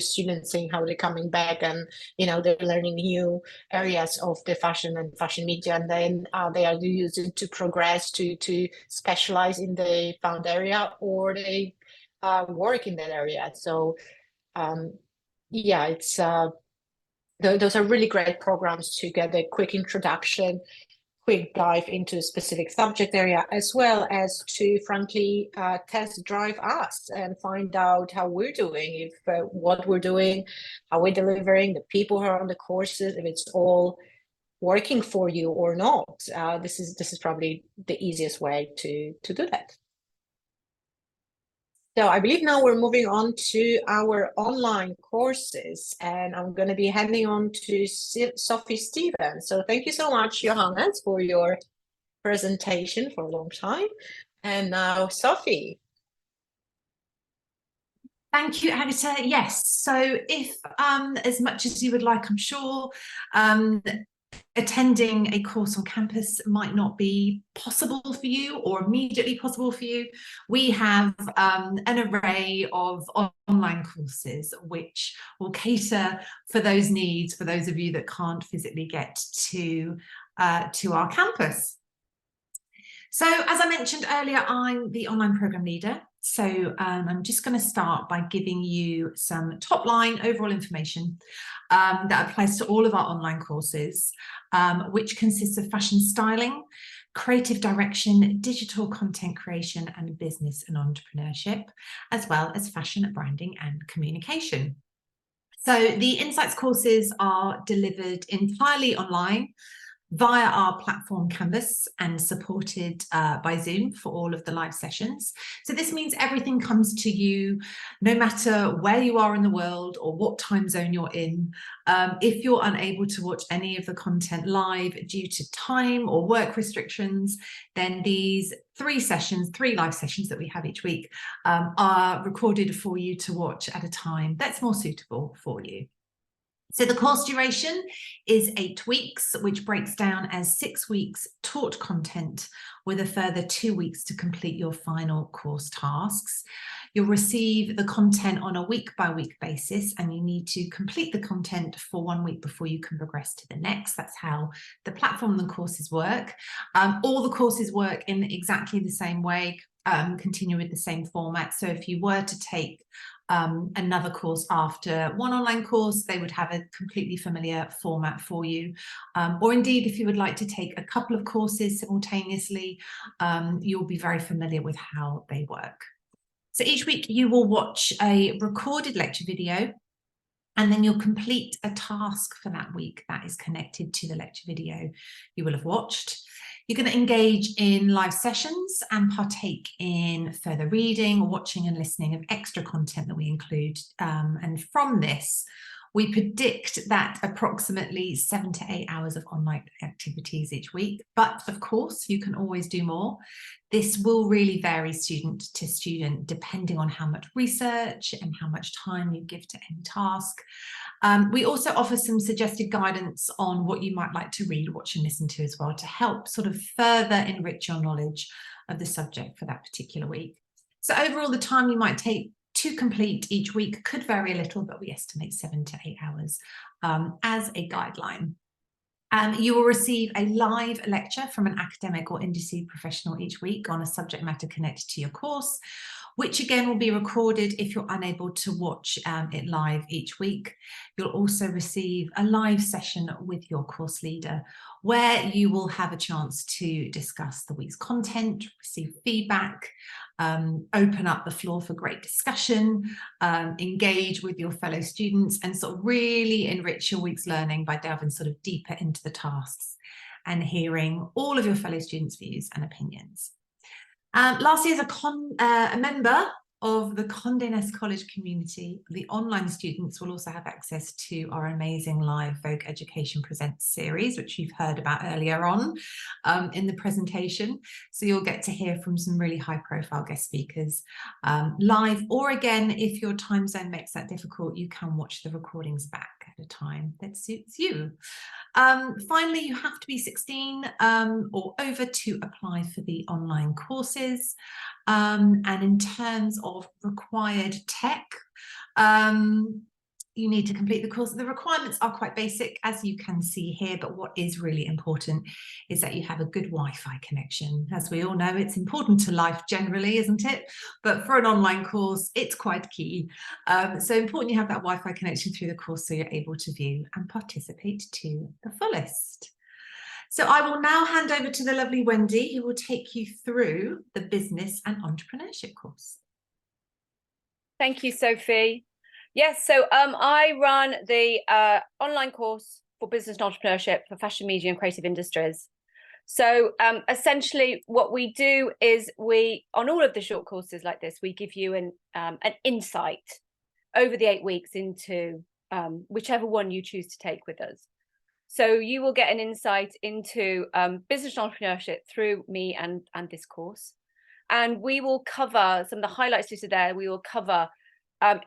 H: students, seeing how they're coming back and, you know, they're learning new areas of the fashion and fashion media, and then they are using to progress to specialize in the found area, or they work in that area. So, yeah, it's those are really great programs to get a quick introduction, quick dive into a specific subject area, as well as to frankly test drive us and find out how we're doing, if what we're doing, how we're delivering, the people who are on the courses, if it's all working for you or not. This is probably the easiest way to do that. So I believe now we're moving on to our online courses, and I'm going to be handing on to Sophie Stevens. So thank you so much, Johannes, for your presentation for a long time. And now, Sophie.
D: Thank you, Agatha. Yes, so if as much as you would like, I'm sure, attending a course on campus might not be possible for you or immediately possible for you, we have an array of online courses which will cater for those needs for those of you that can't physically get to our campus. So as I mentioned earlier, I'm the online program leader. So I'm just going to start by giving you some top line overall information that applies to all of our online courses, which consists of fashion styling, creative direction, digital content creation, and business and entrepreneurship, as well as fashion branding and communication. So the Insights courses are delivered entirely online via our platform Canvas and supported by Zoom for all of the live sessions. So this means everything comes to you no matter where you are in the world or what time zone you're in. If you're unable to watch any of the content live due to time or work restrictions, then these 3 live sessions that we have each week are recorded for you to watch at a time that's more suitable for you. So the course duration is 8 weeks, which breaks down as 6 weeks taught content with a further 2 weeks to complete your final course tasks. You'll receive the content on a week-by-week basis, and you need to complete the content for 1 week before you can progress to the next. That's how the platform and the courses work. All the courses work in exactly the same way, continue with the same format. So if you were to take another course after one online course, they would have a completely familiar format for you. Or indeed, if you would like to take a couple of courses simultaneously, you'll be very familiar with how they work. So each week you will watch a recorded lecture video, and then you'll complete a task for that week that is connected to the lecture video you will have watched. You're going to engage in live sessions and partake in further reading, watching and listening of extra content that we include. And from this, we predict that approximately 7 to 8 hours of online activities each week. But of course, you can always do more. This will really vary student to student, depending on how much research and how much time you give to any task. We also offer some suggested guidance on what you might like to read, watch and listen to as well, to help sort of further enrich your knowledge of the subject for that particular week. So overall, the time you might take to complete each week could vary a little, but we estimate 7 to 8 hours as a guideline. You will receive a live lecture from an academic or industry professional each week on a subject matter connected to your course, which again will be recorded if you're unable to watch it live each week. You'll also receive a live session with your course leader, where you will have a chance to discuss the week's content, receive feedback, open up the floor for great discussion, engage with your fellow students, and sort of really enrich your week's learning by delving sort of deeper into the tasks and hearing all of your fellow students' views and opinions. Lastly, as a member of the Condé Nast College community, the online students will also have access to our amazing live Vogue Education Presents series, which you've heard about earlier on in the presentation. So you'll get to hear from some really high-profile guest speakers live, or again, if your time zone makes that difficult, you can watch the recordings back at a time that suits you. Finally, you have to be 16 or over to apply for the online courses. And in terms of required tech, you need to complete the course. The requirements are quite basic, as you can see here, but what is really important is that you have a good Wi-Fi connection. As we all know, it's important to life generally, isn't it? But for an online course, it's quite key. So important you have that Wi-Fi connection through the course so you're able to view and participate to the fullest. So I will now hand over to the lovely Wendy, who will take you through the business and entrepreneurship course.
F: Thank you, Sophie. Yes, so I run the online course for business and entrepreneurship for fashion, media and creative industries. So essentially what we do is on all of the short courses like this, we give you an insight over the 8 weeks into whichever one you choose to take with us. So you will get an insight into business and entrepreneurship through me and this course. And we will cover some of the highlights listed there. We will cover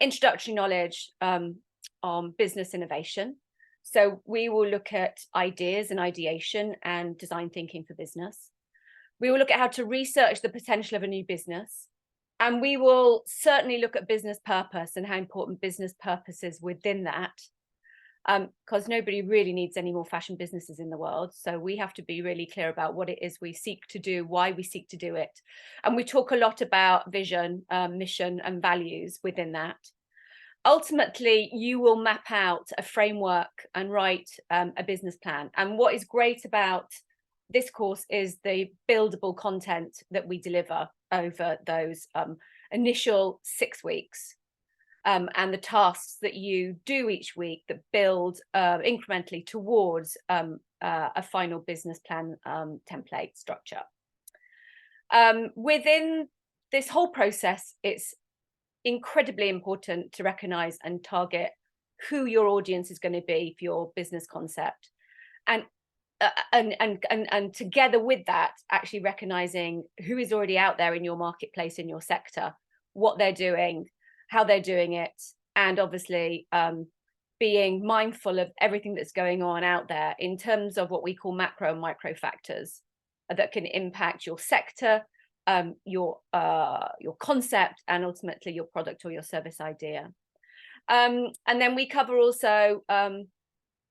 F: introductory knowledge on business innovation. So we will look at ideas and ideation and design thinking for business. We will look at how to research the potential of a new business. And we will certainly look at business purpose and how important business purpose is within that. Because nobody really needs any more fashion businesses in the world. So we have to be really clear about what it is we seek to do, why we seek to do it. And we talk a lot about vision, mission and values within that. Ultimately, you will map out a framework and write a business plan. And what is great about this course is the buildable content that we deliver over those initial 6 weeks. And the tasks that you do each week that build incrementally towards a final business plan template structure. Within this whole process, it's incredibly important to recognize and target who your audience is going to be for your business concept. And together with that, actually recognizing who is already out there in your marketplace, in your sector, what they're doing, how they're doing it, and obviously being mindful of everything that's going on out there in terms of what we call macro and micro factors that can impact your sector, your concept, and ultimately your product or your service idea. And then we cover also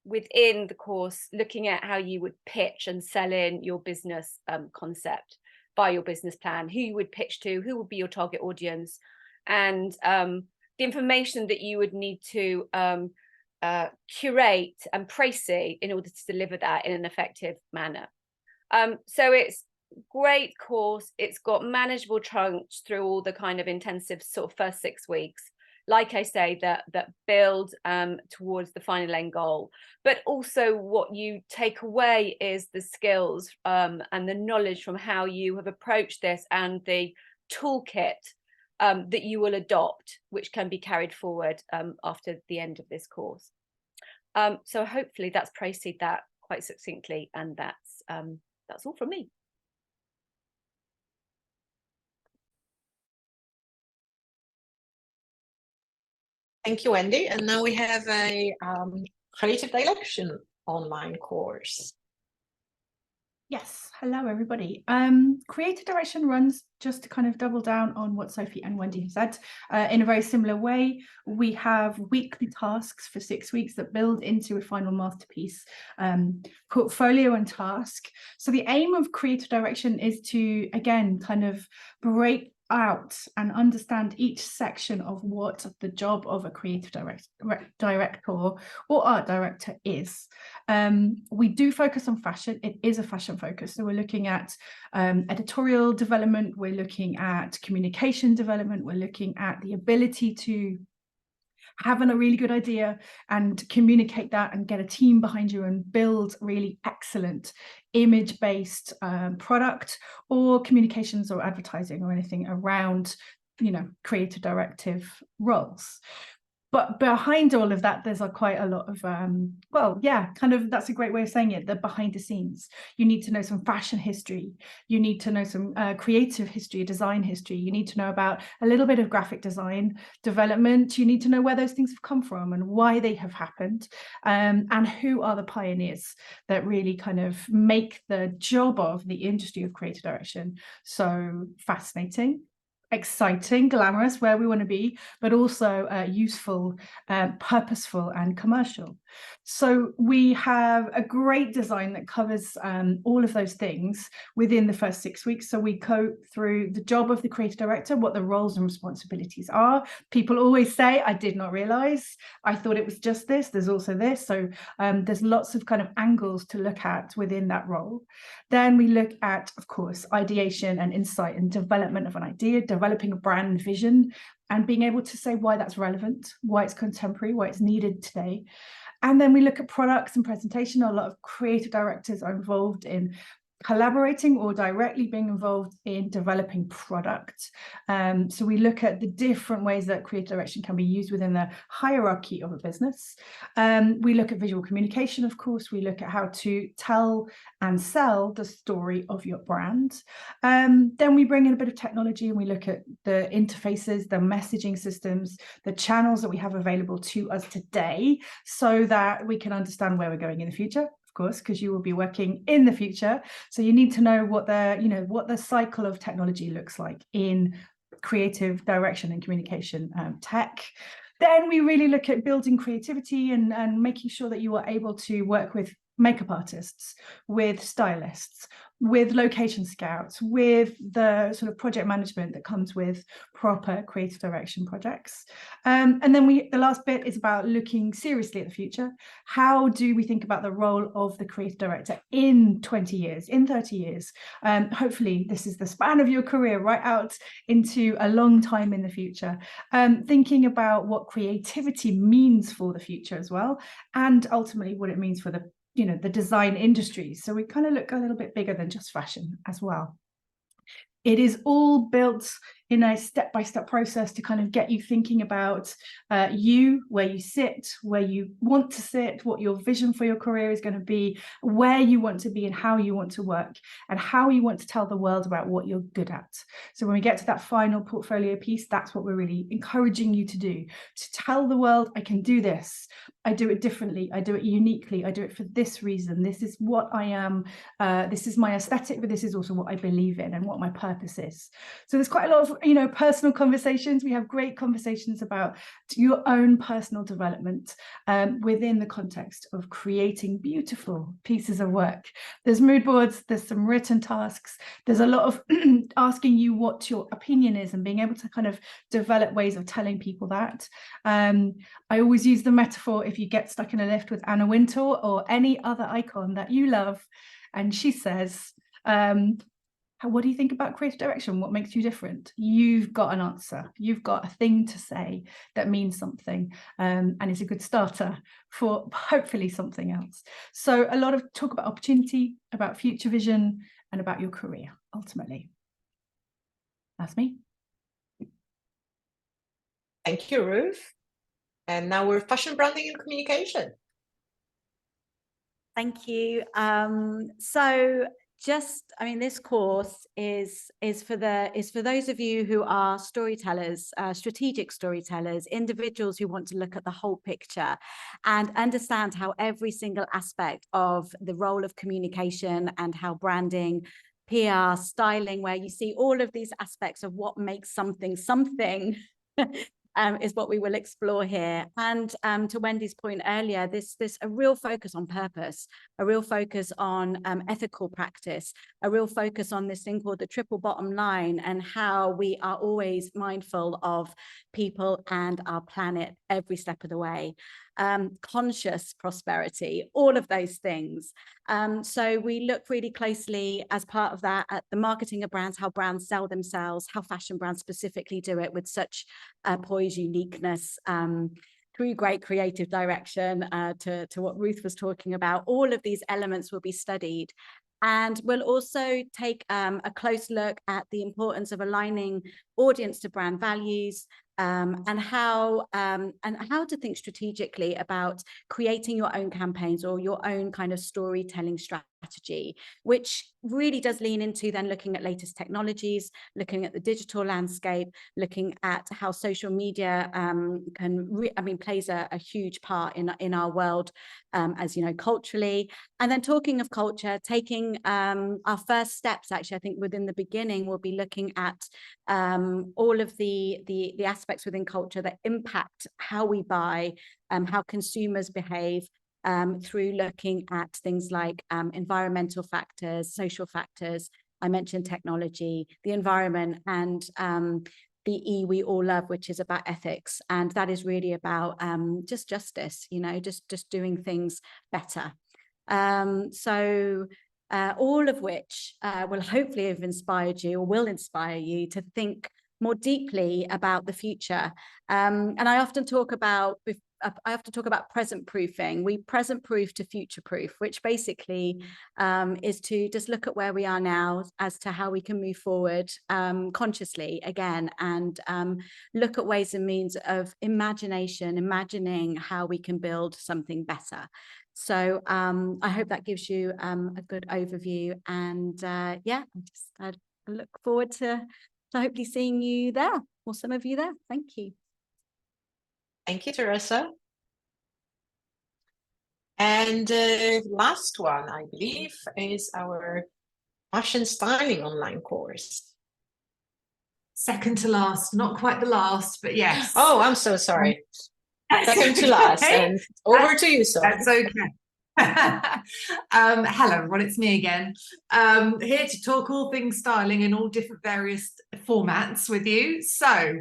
F: within the course looking at how you would pitch and sell in your business concept by your business plan, who you would pitch to, who would be your target audience, and the information that you would need to curate and précis in order to deliver that in an effective manner. So it's a great course. It's got manageable chunks through all the kind of intensive sort of first 6 weeks. like I say, that build towards the final end goal. But also what you take away is the skills and the knowledge from how you have approached this, and the toolkit that you will adopt, which can be carried forward after the end of this course. So hopefully that's proceeded that quite succinctly, and that's all from me.
H: Thank you, Wendy. And now we have a creative direction online course.
I: Yes, hello everybody. Creative direction runs, just to kind of double down on what Sophie and Wendy have said, in a very similar way. We have weekly tasks for 6 weeks that build into a final masterpiece portfolio and task. So the aim of creative direction is to, again, kind of break out and understand each section of what the job of a creative director or art director is. We do focus on fashion. It is a fashion focus. So we're looking at editorial development, we're looking at communication development, we're looking at the ability to having a really good idea and communicate that and get a team behind you and build really excellent image-based product or communications or advertising or anything around, you know, creative directive roles. But behind all of that, there's quite a lot of, well, yeah, kind of, that's a great way of saying it, the behind the scenes. You need to know some fashion history. You need to know some creative history, design history. You need to know about a little bit of graphic design development. You need to know where those things have come from and why they have happened, and who are the pioneers that really kind of make the job of the industry of creative direction so fascinating, exciting, glamorous, where we want to be, but also useful, purposeful and commercial. So we have a great design that covers all of those things within the first 6 weeks. So we go through the job of the creative director, what the roles and responsibilities are. People always say, I did not realize, I thought it was just this, there's also this. So there's lots of kind of angles to look at within that role. Then we look at, of course, ideation and insight and development of an idea, developing a brand vision and being able to say why that's relevant, why it's contemporary, why it's needed today. And then we look at products and presentation. A lot of creative directors are involved in collaborating or directly being involved in developing product. So we look at the different ways that creative direction can be used within the hierarchy of a business. We look at visual communication, of course. We look at how to tell and sell the story of your brand. Then we bring in a bit of technology and we look at the interfaces, the messaging systems, the channels that we have available to us today so that we can understand where we're going in the future. Of course, because you will be working in the future. So you need to know what the cycle of technology looks like in creative direction and communication tech. Then we really look at building creativity and making sure that you are able to work with makeup artists, with stylists, with location scouts, with the sort of project management that comes with proper creative direction projects. And then the last bit is about looking seriously at the future. How do we think about the role of the creative director in 20 years, in 30 years? Hopefully this is the span of your career right out into a long time in the future. Thinking about what creativity means for the future as well, and ultimately what it means for the design industry. So we kind of look a little bit bigger than just fashion as well. It is all built in a step-by-step process to kind of get you thinking about you, where you sit, where you want to sit, what your vision for your career is going to be, where you want to be and how you want to work, and how you want to tell the world about what you're good at. So when we get to that final portfolio piece, that's what we're really encouraging you to do, to tell the world, I can do this, I do it differently, I do it uniquely, I do it for this reason, this is what I am, this is my aesthetic, but this is also what I believe in and what my purpose is. So there's quite a lot of personal conversations. We have great conversations about your own personal development within the context of creating beautiful pieces of work. There's mood boards, there's some written tasks, there's a lot of asking you what your opinion is and being able to kind of develop ways of telling people that. I always use the metaphor, if you get stuck in a lift with Anna Wintour or any other icon that you love, and she says, what do you think about creative direction? What makes you different? You've got an answer. You've got a thing to say that means something, and is a good starter for hopefully something else. So a lot of talk about opportunity, about future vision, and about your career, ultimately. That's me.
H: Thank you, Ruth. And now we're fashion branding and communication.
E: Thank you. So this course is for those of you who are storytellers, strategic storytellers, individuals who want to look at the whole picture and understand how every single aspect of the role of communication and how branding, PR, styling, where you see all of these aspects of what makes something is what we will explore here. And to Wendy's point earlier, this a real focus on purpose, a real focus on ethical practice, a real focus on this thing called the triple bottom line, and how we are always mindful of people and our planet every step of the way. Conscious prosperity, all of those things. So we look really closely as part of that at the marketing of brands, how brands sell themselves, how fashion brands specifically do it with such poise, uniqueness, through great creative direction, to what Ruth was talking about. All of these elements will be studied. And we'll also take a close look at the importance of aligning audience to brand values, and how to think strategically about creating your own campaigns or your own kind of storytelling strategy, which really does lean into then looking at latest technologies, looking at the digital landscape, looking at how social media plays a huge part in our world, as you know, culturally. And then talking of culture, taking our first steps, actually, I think within the beginning, we'll be looking at all of the aspects within culture that impact how we buy, how consumers behave, through looking at things like environmental factors, social factors. I mentioned technology, the environment, and the E we all love, which is about ethics. And that is really about just justice, you know, just doing things better. So all of which will hopefully have inspired you, or will inspire you to think more deeply about the future. And I often talk about present proofing. We present proof to future proof, which basically is to just look at where we are now as to how we can move forward consciously again, and look at ways and means of imagining how we can build something better. So I hope that gives you a good overview, and yeah, I look forward to hopefully seeing you there, or some of you there. Thank you.
H: Thank you, Teresa. And the last one, I believe, is our fashion styling online course.
D: Second to last, not quite the last, but yes.
H: Oh, I'm so sorry. Second to last, and over to you, Sol.
D: That's okay. Hello everyone, it's me again, here to talk all things styling in all different various formats with you. So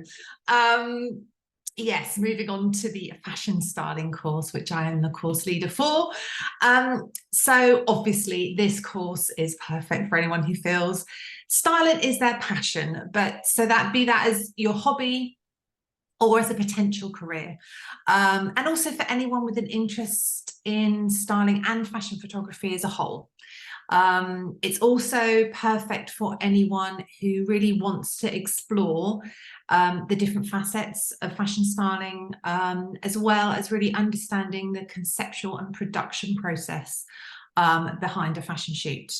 D: yes, moving on to the fashion styling course, which I am the course leader for. So obviously this course is perfect for anyone who feels styling is their passion, but so that as your hobby or as a potential career, and also for anyone with an interest in styling and fashion photography as a whole. It's also perfect for anyone who really wants to explore the different facets of fashion styling, as well as really understanding the conceptual and production process behind a fashion shoot.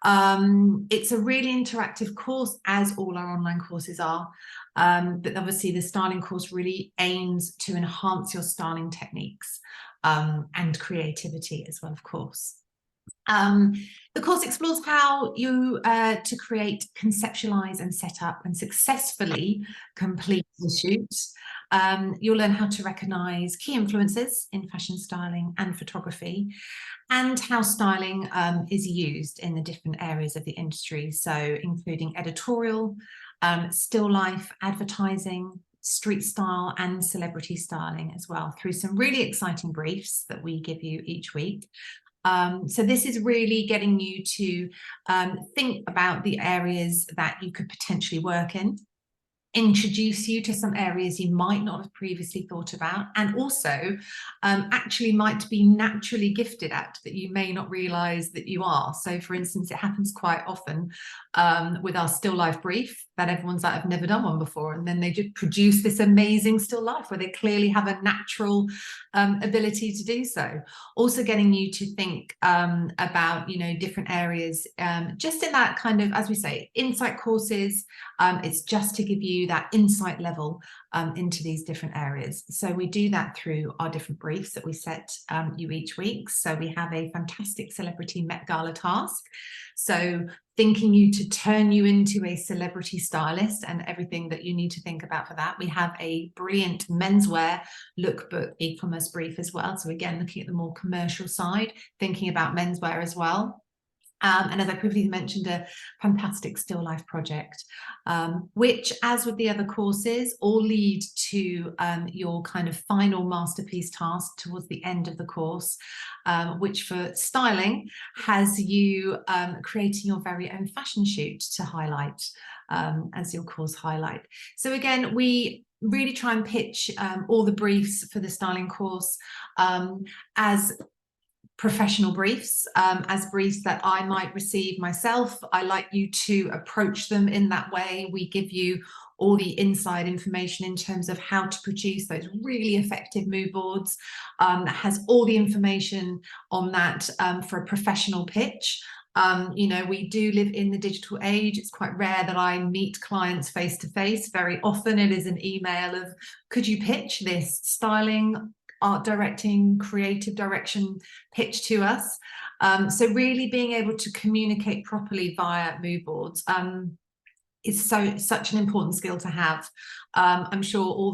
D: It's a really interactive course, as all our online courses are, but obviously the styling course really aims to enhance your styling techniques and creativity as well, of course. The course explores how you to create, conceptualize and set up and successfully complete the shoot. You'll learn how to recognize key influences in fashion styling and photography, and how styling is used in the different areas of the industry, so including editorial, still life, advertising, street style and celebrity styling as well, through some really exciting briefs that we give you each week. So this is really getting you to think about the areas that you could potentially work in, introduce you to some areas you might not have previously thought about, and also actually might be naturally gifted at that you may not realize that you are. So for instance, it happens quite often with our still life brief that everyone's like, I've never done one before, and then they just produce this amazing still life where they clearly have a natural ability to do so. Also getting you to think about, you know, different areas, just in that kind of, as we say, insight courses. It's just to give you that insight level into these different areas. So we do that through our different briefs that we set you each week. So we have a fantastic celebrity Met Gala task. So thinking you to turn you into a celebrity stylist and everything that you need to think about for that. We have a brilliant menswear lookbook e-commerce brief as well. So again, looking at the more commercial side, thinking about menswear as well. And as I previously mentioned, a fantastic still life project, which, as with the other courses, all lead to your kind of final masterpiece task towards the end of the course, which for styling has you creating your very own fashion shoot to highlight as your course highlight. So again, we really try and pitch all the briefs for the styling course as professional briefs, as briefs that I might receive myself. I like you to approach them in that way. We give you all the inside information in terms of how to produce those really effective mood boards. That has all the information on that for a professional pitch. You know, we do live in the digital age. It's quite rare that I meet clients face to face. Very often it is an email of, could you pitch this styling, art directing, creative direction pitch to us? So really being able to communicate properly via mood boards is such an important skill to have. I'm sure all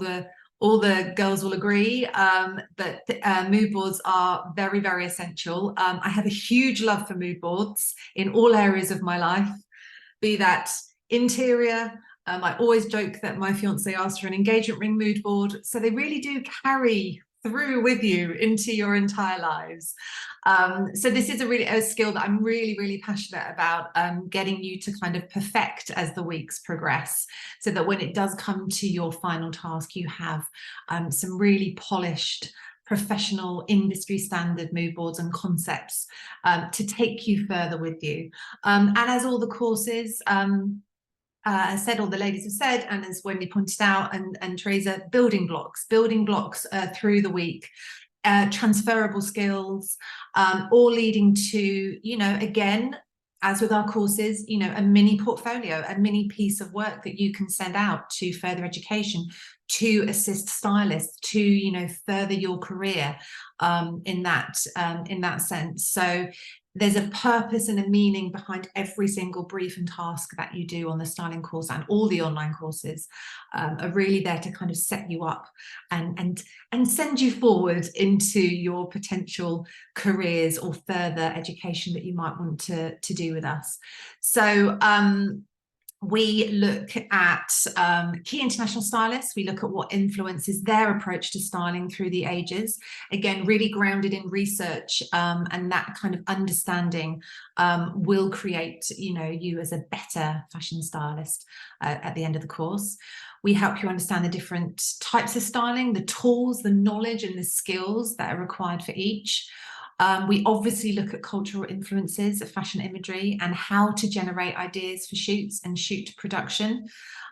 D: the girls will agree that mood boards are very, very essential. I have a huge love for mood boards in all areas of my life, be that interior. I always joke that my fiance asked for an engagement ring mood board. So they really do carry through with you into your entire lives. So this is a skill that I'm really, really passionate about, getting you to kind of perfect as the weeks progress, so that when it does come to your final task, you have some really polished, professional, industry standard mood boards and concepts to take you further with you. And as all the courses, as said, all the ladies have said, and as Wendy pointed out, and Teresa, building blocks through the week, transferable skills, all leading to, you know, again, as with our courses, you know, a mini portfolio, a mini piece of work that you can send out to further education, to assist stylists, to, you know, further your career in that sense. So there's a purpose and a meaning behind every single brief and task that you do on the styling course, and all the online courses are really there to kind of set you up and send you forward into your potential careers or further education that you might want to do with us. So we look at key international stylists. We look at what influences their approach to styling through the ages. Again, really grounded in research, and that kind of understanding will create, you know, you as a better fashion stylist at the end of the course. We help you understand the different types of styling, the tools, the knowledge and the skills that are required for each. We obviously look at cultural influences of fashion imagery and how to generate ideas for shoots and shoot production,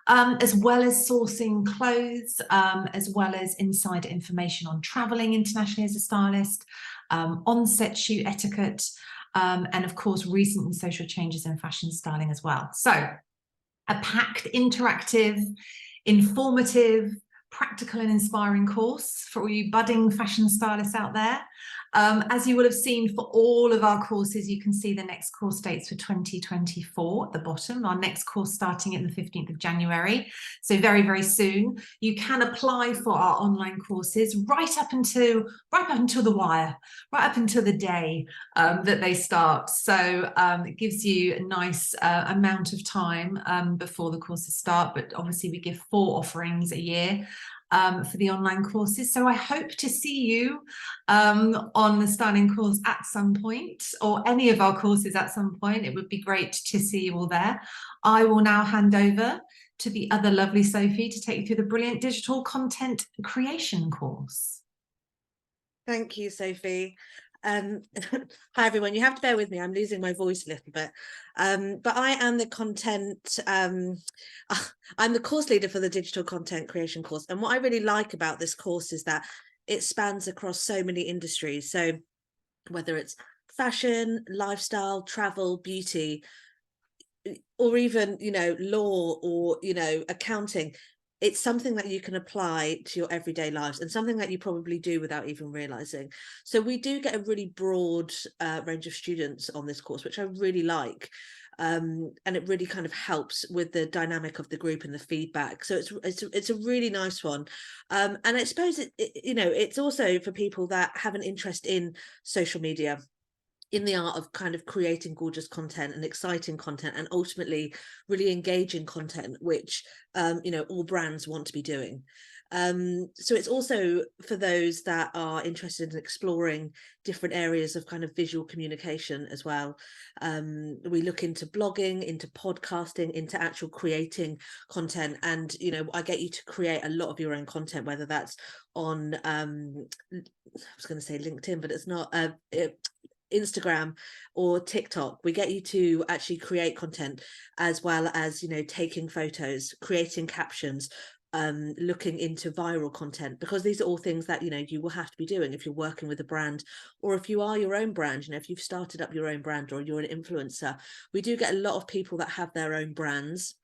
D: as well as sourcing clothes, as well as insider information on traveling internationally as a stylist, on-set shoot etiquette, and of course, recent and social changes in fashion styling as well. So a packed, interactive, informative, practical and inspiring course for all you budding fashion stylists out there. As you will have seen for all of our courses, you can see the next course dates for 2024 at the bottom. Our next course starting at the 15th of January. So very, very soon. You can apply for our online courses right up until the wire, right up until the day that they start. So it gives you a nice amount of time before the courses start, but obviously we give 4 offerings a year. for the online courses. So I hope to see you on the styling course at some point, or any of our courses at some point. It would be great to see you all there. I will now hand over to the other lovely Sophie to take you through the brilliant digital content creation course.
C: Thank you, Sophie. Hi everyone, you have to bear with me, I'm losing my voice a little bit, but I am the content I'm the course leader for the digital content creation course, and what I really like about this course is that it spans across so many industries. So whether it's fashion, lifestyle, travel, beauty, or even, you know, law, or, you know, accounting, it's something that you can apply to your everyday lives, and something that you probably do without even realizing. So we do get a really broad range of students on this course, which I really like. And it really kind of helps with the dynamic of the group and the feedback. So it's a really nice one. And I suppose you know, it's also for people that have an interest in social media, in the art of kind of creating gorgeous content and exciting content, and ultimately really engaging content, which you know, all brands want to be doing. So it's also for those that are interested in exploring different areas of kind of visual communication as well. We look into blogging, into podcasting, into actual creating content, and, you know, I get you to create a lot of your own content, whether that's on I was going to say LinkedIn, but it's not, Instagram or TikTok. We get you to actually create content, as well as, you know, taking photos, creating captions, looking into viral content, because these are all things that, you know, you will have to be doing if you're working with a brand, or if you are your own brand. You know, if you've started up your own brand, or you're an influencer. We do get a lot of people that have their own brands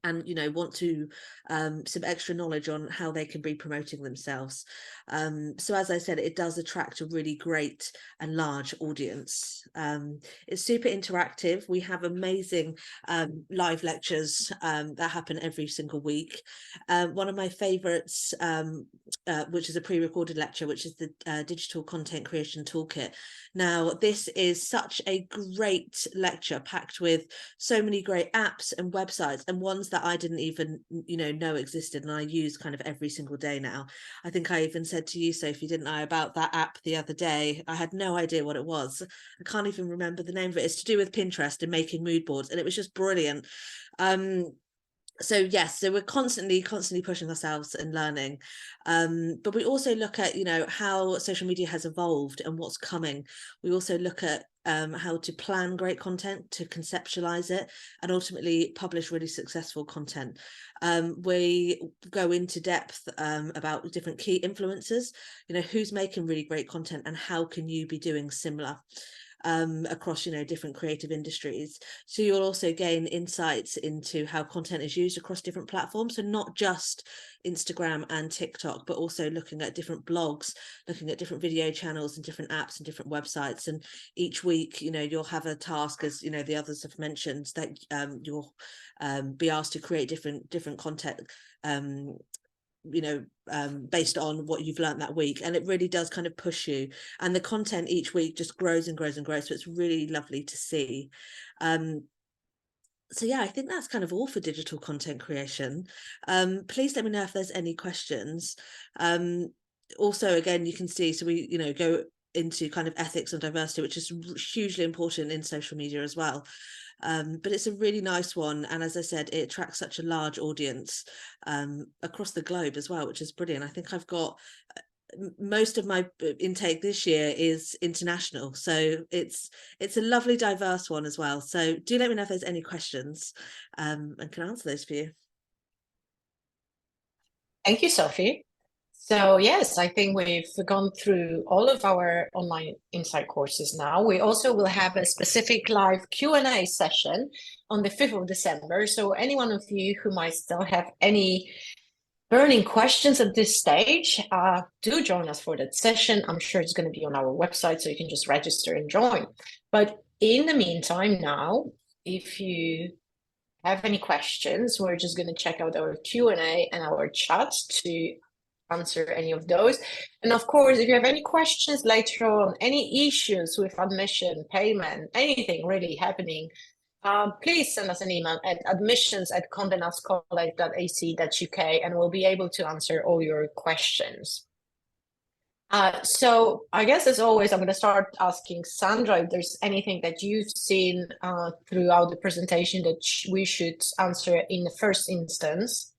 C: and, you know, want to some extra knowledge on how they can be promoting themselves. So as I said, it does attract a really great and large audience. It's super interactive. We have amazing live lectures that happen every single week. One of my favorites, which is a pre-recorded lecture, which is the digital content creation toolkit. Now, this is such a great lecture, packed with so many great apps and websites, and ones that I didn't even, you know existed, and I use kind of every single day now. I think I even said to you, Sophie, didn't I, about that app the other day? I had no idea what it was. I can't even remember the name of it. It's to do with Pinterest and making mood boards, and it was just brilliant. So yes, so we're constantly pushing ourselves and learning, but we also look at, you know, how social media has evolved and what's coming. We also look at how to plan great content, to conceptualize it, and ultimately publish really successful content. We go into depth about different key influencers, you know, who's making really great content, and how can you be doing similar across, you know, different creative industries. So you'll also gain insights into how content is used across different platforms, so not just Instagram and TikTok, but also looking at different blogs, looking at different video channels and different apps and different websites. And each week, you know, you'll have a task, as you know, the others have mentioned, that you'll be asked to create different content, you know, based on what you've learned that week. And it really does kind of push you, and the content each week just grows and grows and grows. So it's really lovely to see. So yeah, I think that's kind of all for digital content creation. Please let me know if there's any questions. Also, again, you can see, so we, you know, go into kind of ethics and diversity, which is hugely important in social media as well. But it's a really nice one, and as I said, it attracts such a large audience across the globe as well, which is brilliant. I think I've got most of my intake this year is international, so it's a lovely diverse one as well. So do let me know if there's any questions, and can answer those for you.
H: Thank you, Sophie. So yes, I think we've gone through all of our online insight courses now. We also will have a specific live Q&A session on the 5th of December. So any one of you who might still have any burning questions at this stage, do join us for that session. I'm sure it's going to be on our website, so you can just register and join. But in the meantime now, if you have any questions, we're just going to check out our Q&A and our chat to answer any of those. And of course, if you have any questions later on, any issues with admission, payment, anything really happening please send us an email at admissions@condenastcollege.ac.uk, and we'll be able to answer all your questions. So I guess, as always, I'm going to start asking Sandra if there's anything that you've seen throughout the presentation that we should answer in the first instance,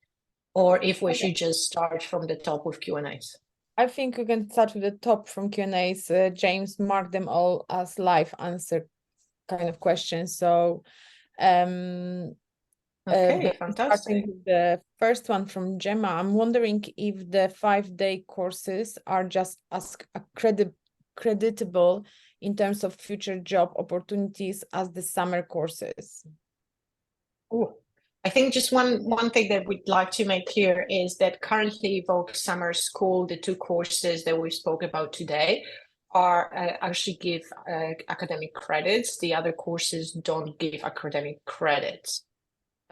H: or if we should just start from the top with Q&As.
A: I think we can start with the top from Q&As. James marked them all as live answer kind of questions. So
H: okay, fantastic.
A: Starting with the first one from Gemma, I'm wondering if the 5-day courses are just as creditable in terms of future job opportunities as the summer courses.
H: Ooh. I think just one thing that we'd like to make clear is that currently Vogue Summer School, the 2 courses that we spoke about today, are actually give academic credits. The other courses don't give academic credits.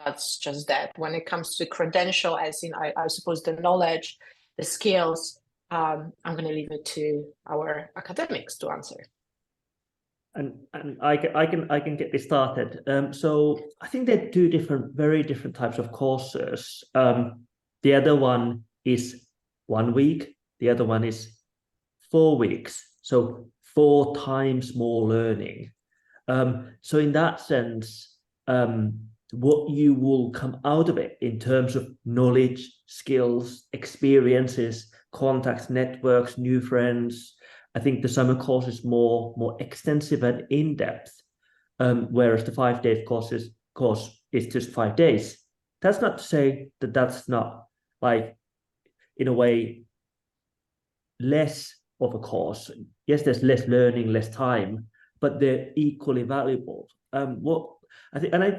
H: That's just that. When it comes to credential, as in I suppose the knowledge, the skills, I'm going to leave it to our academics to answer.
G: And I can get this started. So I think there are 2 very different types of courses. The other one is 1 week. The other one is 4 weeks. So 4 times more learning. So in that sense, what you will come out of it in terms of knowledge, skills, experiences, contacts, networks, new friends, I think the summer course is more extensive and in-depth, whereas the 5-day course is just 5 days. That's not to say that that's not, like, in a way, less of a course. Yes, there's less learning, less time, but they're equally valuable. I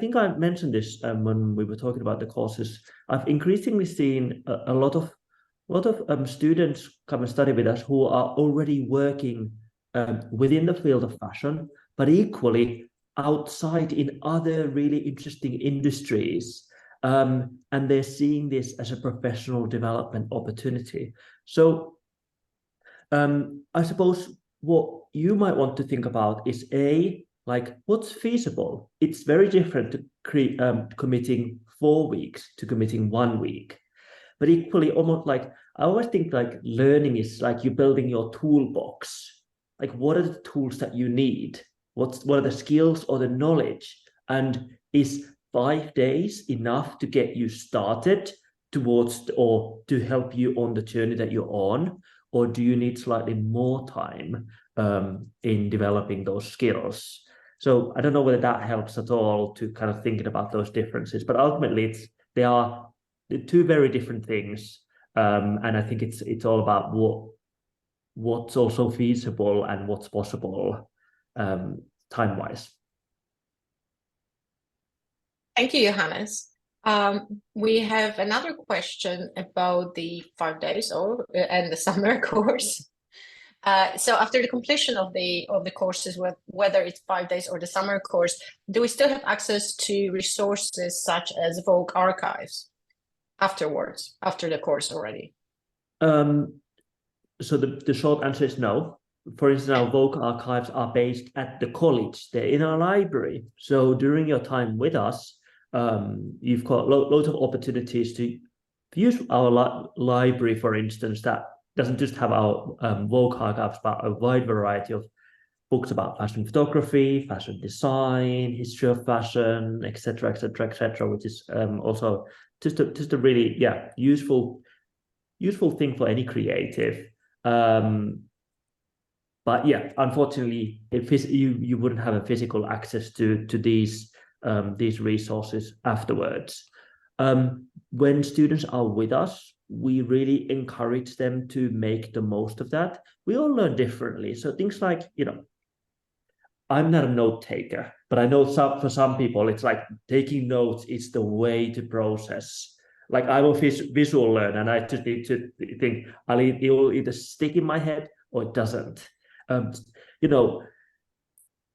G: think I mentioned this when we were talking about the courses. I've increasingly seen a lot of students come and study with us who are already working within the field of fashion, but equally outside in other really interesting industries. And they're seeing this as a professional development opportunity. So I suppose what you might want to think about is like what's feasible. It's very different to committing 4 weeks to committing 1 week. But equally, almost like, I always think like learning is like you're building your toolbox. Like, what are the tools that you need? What are the skills or the knowledge? And is 5 days enough to get you started towards or to help you on the journey that you're on? Or do you need slightly more time in developing those skills? So I don't know whether that helps at all to kind of thinking about those differences, but ultimately they are 2 very different things, and I think it's all about what's also feasible and what's possible time-wise.
H: Thank you, Johannes. We have another question about the 5 days and the summer course. So after the completion of the courses, whether it's 5 days or the summer course, do we still have access to resources such as Vogue archives afterwards, after the course already?
G: So the short answer is no. For instance, our Vogue archives are based at the college. They're in our library. So during your time with us, you've got loads of opportunities to use our library, for instance, that doesn't just have our Vogue archives, but a wide variety of books about fashion photography, fashion design, history of fashion, etc., which is also just a really useful thing for any creative. But yeah, unfortunately, you wouldn't have a physical access to these resources afterwards. When students are with us, we really encourage them to make the most of that. We all learn differently. So things like, I'm not a note taker, but I know for some people, it's like taking notes is the way to process. Like, I'm a visual learner, and I just need to think, it will either stick in my head or it doesn't.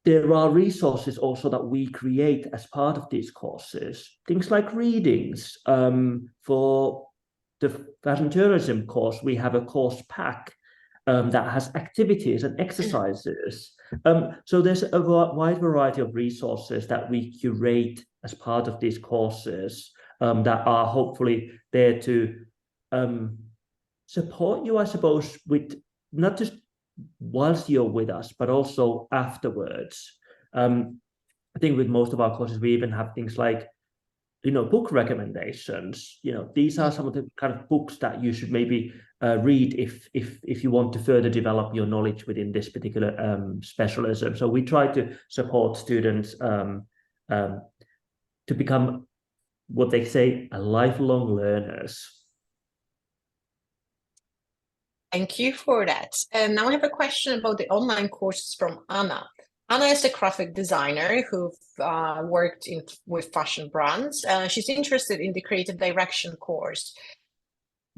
G: There are resources also that we create as part of these courses. Things like readings. For the fashion journalism course, we have a course pack that has activities and exercises. So there's a wide variety of resources that we curate as part of these courses that are hopefully there to support you, I suppose, with not just whilst you're with us, but also afterwards. I think with most of our courses, we even have things like, book recommendations. These are some of the kind of books that you should maybe read if you want to further develop your knowledge within this particular specialism. So we try to support students to become what they say, a lifelong learners.
H: Thank you for that. And now I have a question about the online courses from Anna. Anna is a graphic designer who worked with fashion brands. She's interested in the creative direction course.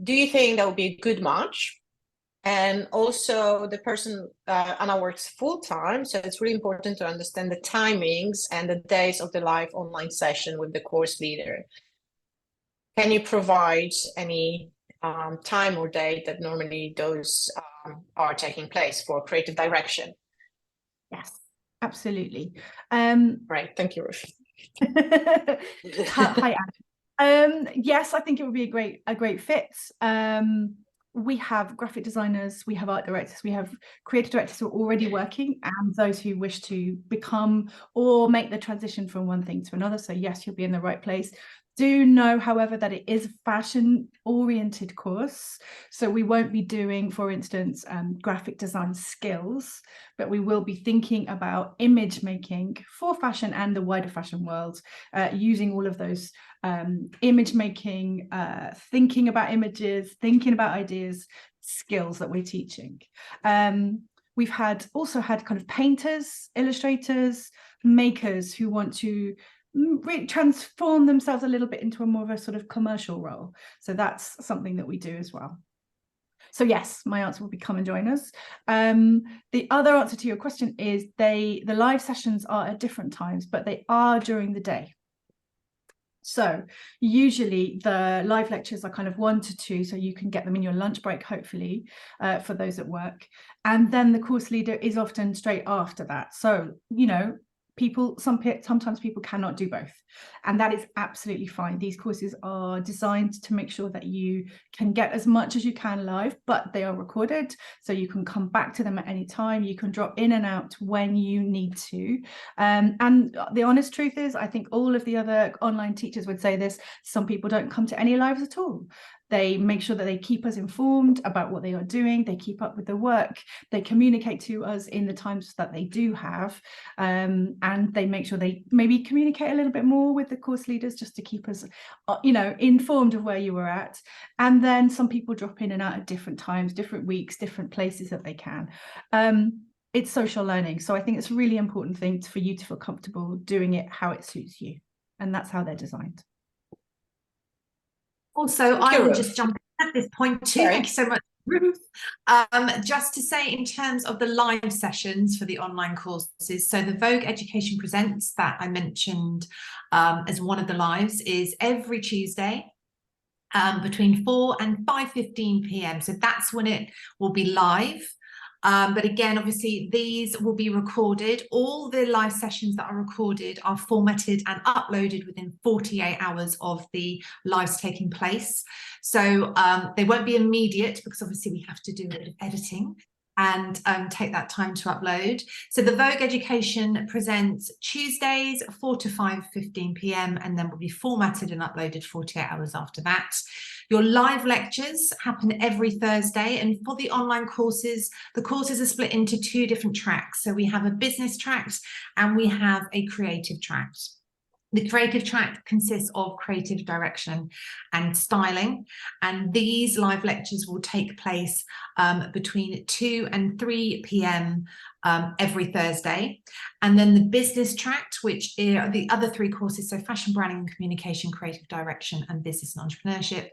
H: Do you think that would be a good match? And also the person, Anna, works full-time, so it's really important to understand the timings and the days of the live online session with the course leader. Can you provide any time or date that normally those are taking place for creative direction?
I: Yes, absolutely.
H: Right, thank you, Ruth.
I: Hi, Anne. Yes, I think it would be a great fit. We have graphic designers, we have art directors, we have creative directors who are already working, and those who wish to become or make the transition from one thing to another. So yes, you'll be in the right place. Do know, however, that it is a fashion-oriented course. So we won't be doing, for instance, graphic design skills, but we will be thinking about image making for fashion and the wider fashion world, using all of those image making, thinking about images, thinking about ideas, skills that we're teaching. We've also had kind of painters, illustrators, makers who want to transform themselves a little bit into a more of a sort of commercial role. So that's something that we do as well. So yes, my answer will be come and join us. The other answer to your question is the live sessions are at different times, but they are during the day. So usually the live lectures are kind of 1 to 2, so you can get them in your lunch break, hopefully, for those at work. And then the course leader is often straight after that. So, sometimes people cannot do both, and that is absolutely fine. These courses are designed to make sure that you can get as much as you can live, but they are recorded, so you can come back to them at any time. You can drop in and out when you need to. And the honest truth is, I think all of the other online teachers would say this, some people don't come to any lives at all. They make sure that they keep us informed about what they are doing. They keep up with the work. They communicate to us in the times that they do have. And they make sure they maybe communicate a little bit more with the course leaders just to keep us, informed of where you were at. And then some people drop in and out at different times, different weeks, different places that they can. It's social learning. So I think it's a really important thing for you to feel comfortable doing it how it suits you. And that's how they're designed.
D: Also, I will just jump in at this point too. Thank you so much, Ruth. Just to say, in terms of the live sessions for the online courses, so the Vogue Education Presents that I mentioned as one of the lives is every Tuesday between 4 and 5:15 p.m. So that's when it will be live. But again, obviously, these will be recorded. All the live sessions that are recorded are formatted and uploaded within 48 hours of the lives taking place. So they won't be immediate, because obviously we have to do a bit of editing and take that time to upload. So the Vogue Education Presents Tuesdays 4 to 5:15 p.m. and then will be formatted and uploaded 48 hours after that. Your live lectures happen every Thursday, and for the online courses, the courses are split into 2 different tracks. So we have a business track and we have a creative track. The creative track consists of creative direction and styling, and these live lectures will take place between 2 and 3 p.m. every Thursday. And then the business track, which are the other 3 courses, so fashion branding and communication, creative direction, and business and entrepreneurship,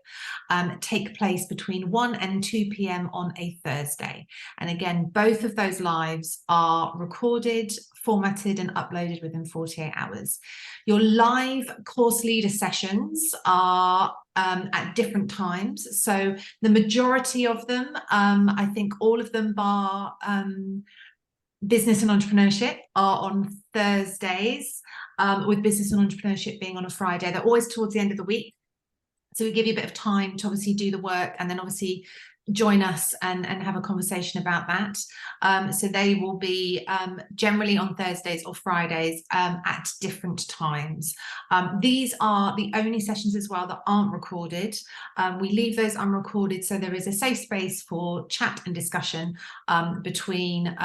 D: take place between 1 and 2 p.m. on a Thursday. And again, both of those lives are recorded, formatted, and uploaded within 48 hours. Your live course leader sessions are at different times. So the majority of them, I think all of them bar business and entrepreneurship, are on Thursdays, with business and entrepreneurship being on a Friday. They're always towards the end of the week. So we give you a bit of time to obviously do the work and then obviously join us and have a conversation about that. So they will be generally on Thursdays or Fridays at different times. These are the only sessions as well that aren't recorded. We leave those unrecorded, so there is a safe space for chat and discussion between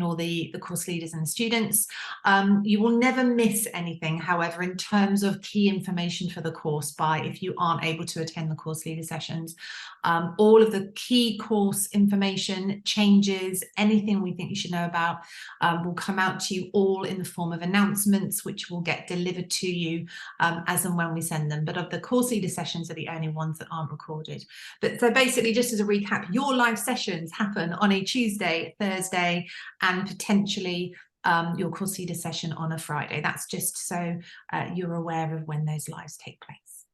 D: all the course leaders and the students. You will never miss anything, however, in terms of key information for the course if you aren't able to attend the course leader sessions. All of the key course information, changes, anything we think you should know about will come out to you all in the form of announcements, which will get delivered to you as and when we send them. But of the course leader sessions are the only ones that aren't recorded. But so basically, just as a recap, your live sessions happen on a Tuesday, Thursday, and potentially your course leader session on a Friday. That's just so you're aware of when those lives take place.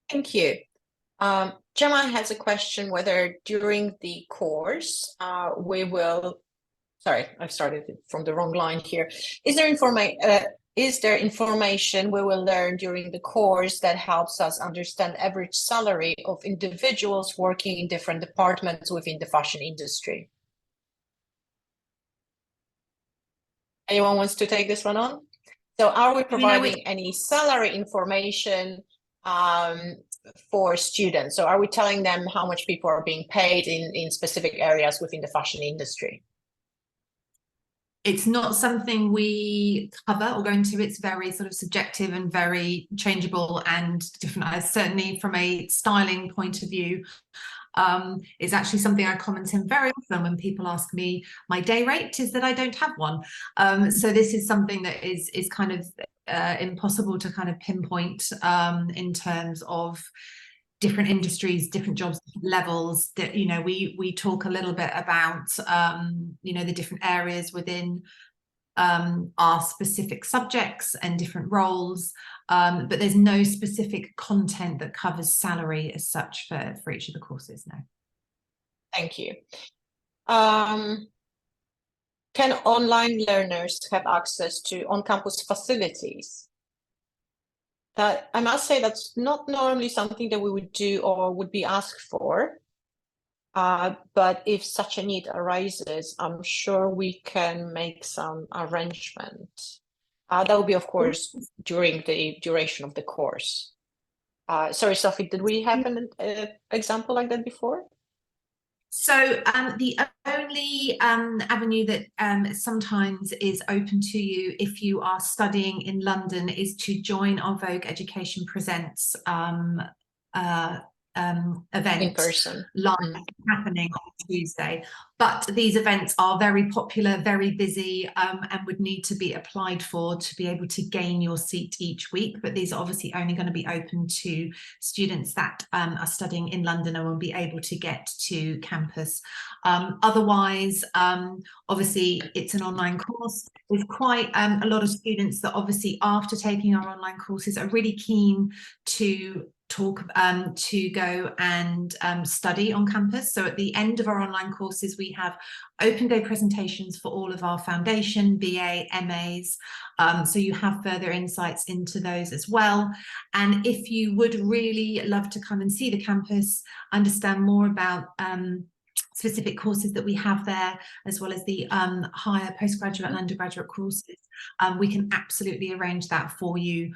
H: Thank you. Gemma has a question whether during the course we will, sorry, I've started from the wrong line here. Is there information we will learn during the course that helps us understand average salary of individuals working in different departments within the fashion industry? Anyone wants to take this one on? So are we providing any salary information for students? So are we telling them how much people are being paid in specific areas within the fashion industry?
D: It's not something we cover or go into. It's very sort of subjective and very changeable and different. Certainly from a styling point of view, it's actually something I comment in very often when people ask me my day rate, is that I don't have one. So this is something that is kind of impossible to kind of pinpoint in terms of different industries, different jobs, different levels. That, you know, we talk a little bit about you know, the different areas within our specific subjects and different roles, but there's no specific content that covers salary as such for each of the courses. No.
H: Thank you. Can online learners have access to on-campus facilities? That I must say that's not normally something that we would do or would be asked for. But if such a need arises, I'm sure we can make some arrangement. That will be, of course, during the duration of the course. Sorry, Sophie, did we have an example like that before?
D: So the only avenue that sometimes is open to you if you are studying in London is to join our Vogue Education Presents event
H: in person,
D: live happening on Tuesday. But these events are very popular, very busy, and would need to be applied for to be able to gain your seat each week. But these are obviously only going to be open to students that are studying in London and will be able to get to campus. Otherwise, obviously, it's an online course. There's quite a lot of students that obviously after taking our online courses are really keen to go and study on campus. So at the end of our online courses, we have open day presentations for all of our foundation, BA, MAs. So you have further insights into those as well. And if you would really love to come and see the campus, understand more about specific courses that we have there, as well as the higher postgraduate and undergraduate courses, we can absolutely arrange that for you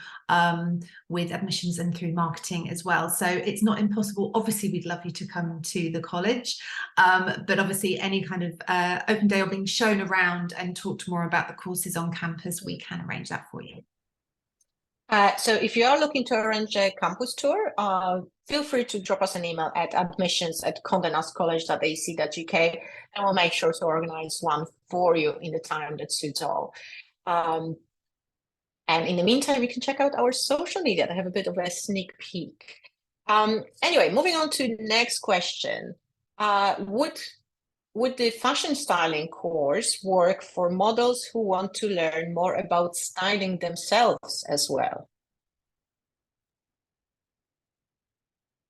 D: with admissions and through marketing as well. So it's not impossible. Obviously, we'd love you to come to the college, but obviously any kind of open day or being shown around and talked more about the courses on campus, we can arrange that for you.
H: So if you are looking to arrange a campus tour, feel free to drop us an email at admissions@condenastcollege.ac.uk, and we'll make sure to organize one for you in the time that suits all. And in the meantime, you can check out our social media to have a bit of a sneak peek. Anyway, moving on to the next question. Would the fashion styling course work for models who want to learn more about styling themselves as well?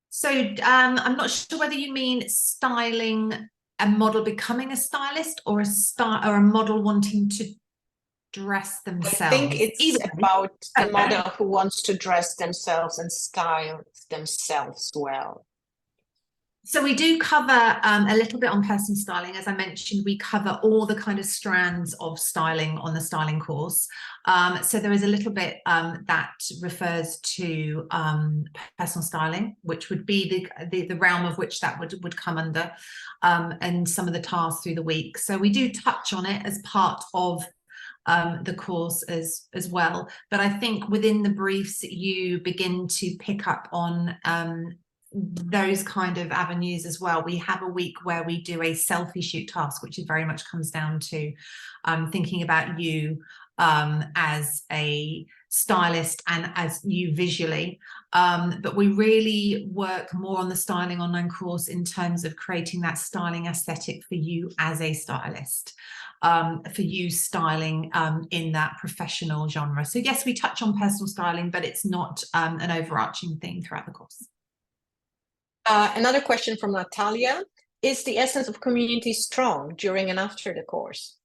D: So I'm not sure whether you mean styling a model becoming a stylist, or a model wanting to dress themselves.
H: I think it's about a model who wants to dress themselves and style themselves well.
D: So we do cover a little bit on personal styling. As I mentioned, we cover all the kind of strands of styling on the styling course. So there is a little bit that refers to personal styling, which would be the realm of which that would come under, and some of the tasks through the week. So we do touch on it as part of the course as well. But I think within the briefs, you begin to pick up on those kind of avenues as well. We have a week where we do a selfie shoot task, which is very much comes down to thinking about you as a stylist and as you visually, but we really work more on the styling online course in terms of creating that styling aesthetic for you as a stylist, for you styling in that professional genre. So yes, we touch on personal styling, but it's not an overarching thing throughout the course.
H: Another question from Natalia. Is the essence of community strong during and after the course?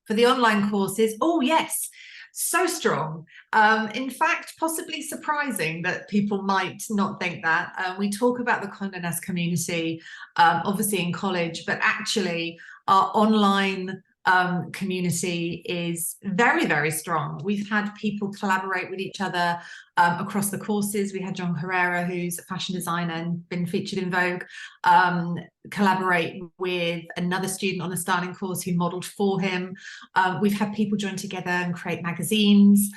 D: For the online courses, oh yes, so strong. In fact, possibly surprising that people might not think that. We talk about the Condé Nast community, obviously in college, but actually our online community is very, very strong. We've had people collaborate with each other across the courses. We had John Herrera, who's a fashion designer and been featured in Vogue, collaborate with another student on the styling course who modeled for him. We've had people join together and create magazines.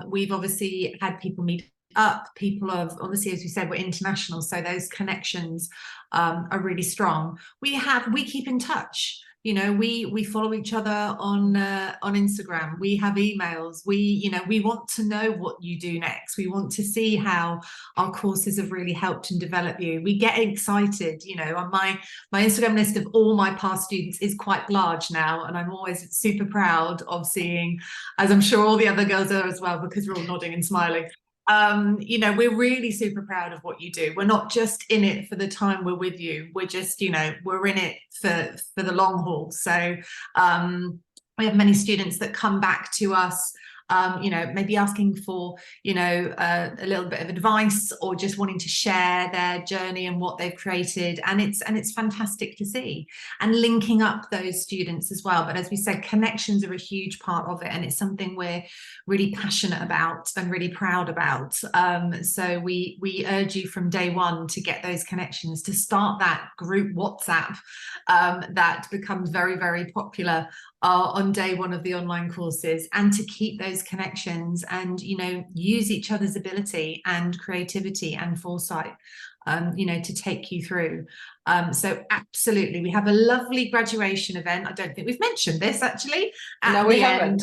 D: We've obviously had people meet up. People of, obviously, as we said, we're international, so those connections are really strong. We keep in touch. You know, we follow each other on Instagram. We have emails. We want to know what you do next. We want to see how our courses have really helped and developed you. We get excited. You know, on my Instagram list of all my past students is quite large now, and I'm always super proud of seeing, as I'm sure all the other girls are as well, because we're all nodding and smiling. You know, we're really super proud of what you do. We're not just in it for the time we're with you. We're just, you know, we're in it for the long haul. So we have many students that come back to us, you know, maybe asking for, you know, a little bit of advice, or just wanting to share their journey and what they've created. And it's fantastic to see, and linking up those students as well. But as we said, connections are a huge part of it, and it's something we're really passionate about and really proud about. So we urge you from day one to get those connections, to start that group WhatsApp that becomes very, very popular on day one of the online courses, and to keep those connections and, you know, use each other's ability and creativity and foresight, you know, to take you through. So absolutely, we have a lovely graduation event. I don't think we've mentioned this actually.
H: No, we haven't.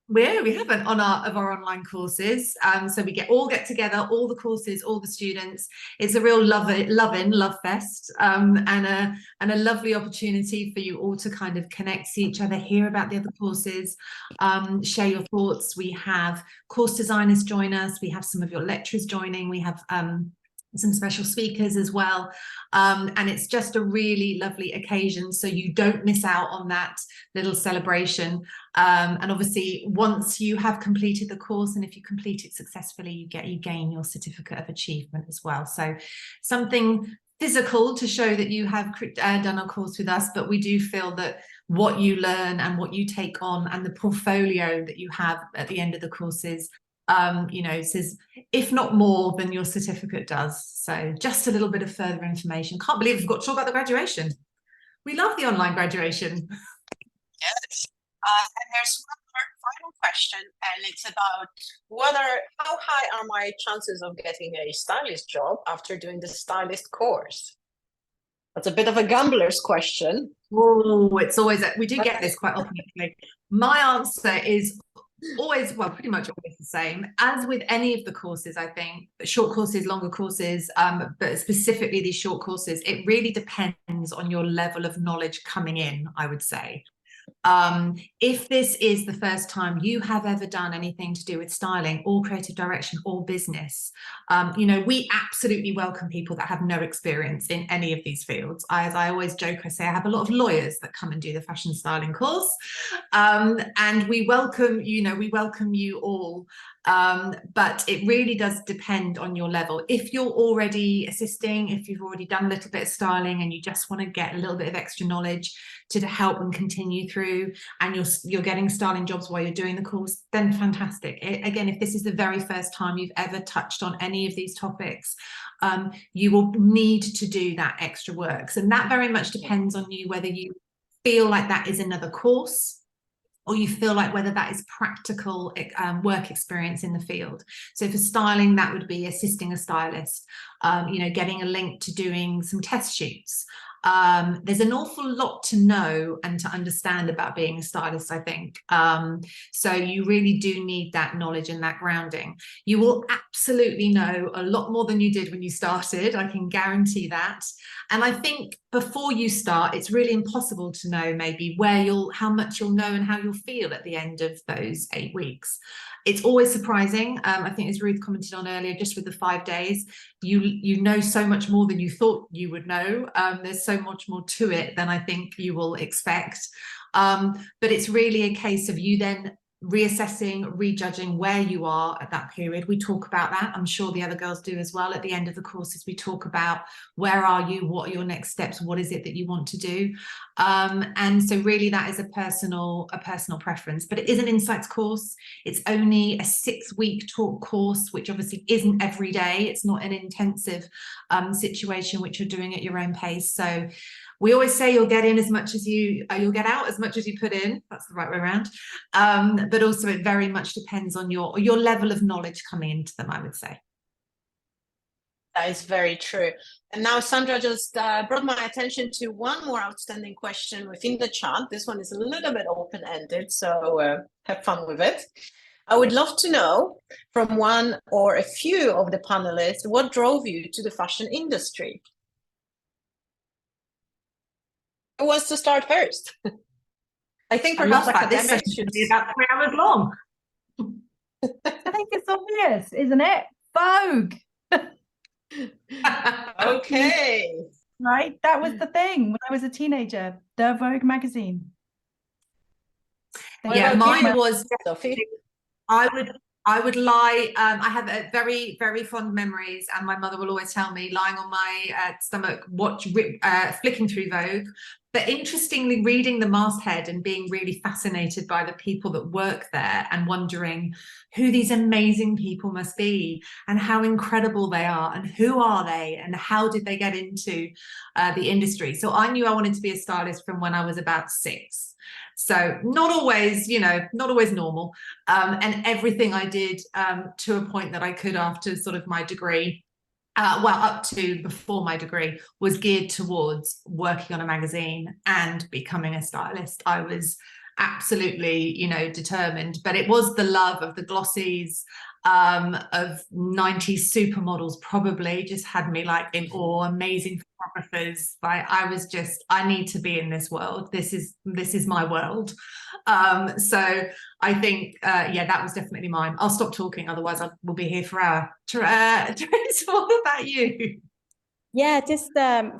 D: We haven't on our online courses. So we all get together, all the courses, all the students. It's a real love fest, and a lovely opportunity for you all to kind of connect, see each other, hear about the other courses, share your thoughts. We have course designers join us. We have some of your lecturers joining. We have some special speakers as well, and it's just a really lovely occasion, so you don't miss out on that little celebration. And obviously, once you have completed the course, and if you complete it successfully, you gain your certificate of achievement as well. So something physical to show that you have done a course with us, but we do feel that what you learn and what you take on, and the portfolio that you have at the end of the courses, you know, says, if not more than your certificate does. So just a little bit of further information. Can't believe we've got to talk about the graduation. We love the online graduation.
H: Yes. And there's one more final question, and it's about how high are my chances of getting a stylist job after doing the stylist course? That's a bit of a gambler's question.
D: Oh, it's always, we do get this quite often. My answer is always, well, pretty much always the same. As with any of the courses, I think, short courses, longer courses, but specifically these short courses, it really depends on your level of knowledge coming in, I would say. If this is the first time you have ever done anything to do with styling or creative direction or business, you know, we absolutely welcome people that have no experience in any of these fields. As I always joke, I say I have a lot of lawyers that come and do the fashion styling course, and we welcome, you know, we welcome you all. But it really does depend on your level. If you're already assisting, if you've already done a little bit of styling and you just want to get a little bit of extra knowledge to help and continue through, and you're getting styling jobs while you're doing the course, then fantastic. Again, if this is the very first time you've ever touched on any of these topics, you will need to do that extra work. So that very much depends on you, whether you feel like that is another course, or you feel like whether that is practical work experience in the field. So for styling, that would be assisting a stylist, you know, getting a link to doing some test shoots. There's an awful lot to know and to understand about being a stylist, I think. So you really do need that knowledge and that grounding. You will absolutely know a lot more than you did when you started, I can guarantee that. And I think before you start, it's really impossible to know maybe how much you'll know and how you'll feel at the end of those 8 weeks. It's always surprising. I think, as Ruth commented on earlier, just with the 5 days, you know so much more than you thought you would know. There's so much more to it than I think you will expect. But it's really a case of you then reassessing, rejudging where you are at that period. We talk about that. I'm sure the other girls do as well. At the end of the courses, we talk about where are you, what are your next steps, what is it that you want to do. And so really that is a personal preference, but it is an insights course. It's only a 6-week talk course, which obviously isn't every day. It's not an intensive situation which you're doing at your own pace. So we always say you'll get in as much as you'll get out as much as you put in. That's the right way around. But also it very much depends on your level of knowledge coming into them, I would say.
H: That is very true. And now Sandra just brought my attention to one more outstanding question within the chat. This one is a little bit open-ended, so have fun with it. I would love to know from one or a few of the panelists, what drove you to the fashion industry? Who wants to start first? I think perhaps academics should be about 3 hours long.
I: I think it's obvious, isn't it? Vogue.
H: Okay.
I: Right, that was the thing when I was a teenager, the Vogue magazine.
D: Yeah, mine was
H: Sophie.
D: I would lie. I have very, very fond memories, and my mother will always tell me, lying on my stomach, flicking through Vogue. But interestingly, reading the masthead and being really fascinated by the people that work there and wondering who these amazing people must be and how incredible they are and who are they and how did they get into the industry. So I knew I wanted to be a stylist from when I was about 6. So not always, you know, not always normal. And everything I did to a point that I could after sort of my degree, well, up to before my degree, was geared towards working on a magazine and becoming a stylist. I was absolutely, you know, determined, but it was the love of the glossies, of 90s supermodels probably just had me like in awe. Amazing photographers. I need to be in this world. This is my world. So I think yeah, that was definitely mine. I'll stop talking, otherwise I will be here for hours. Teresa, what about you?
E: Yeah, just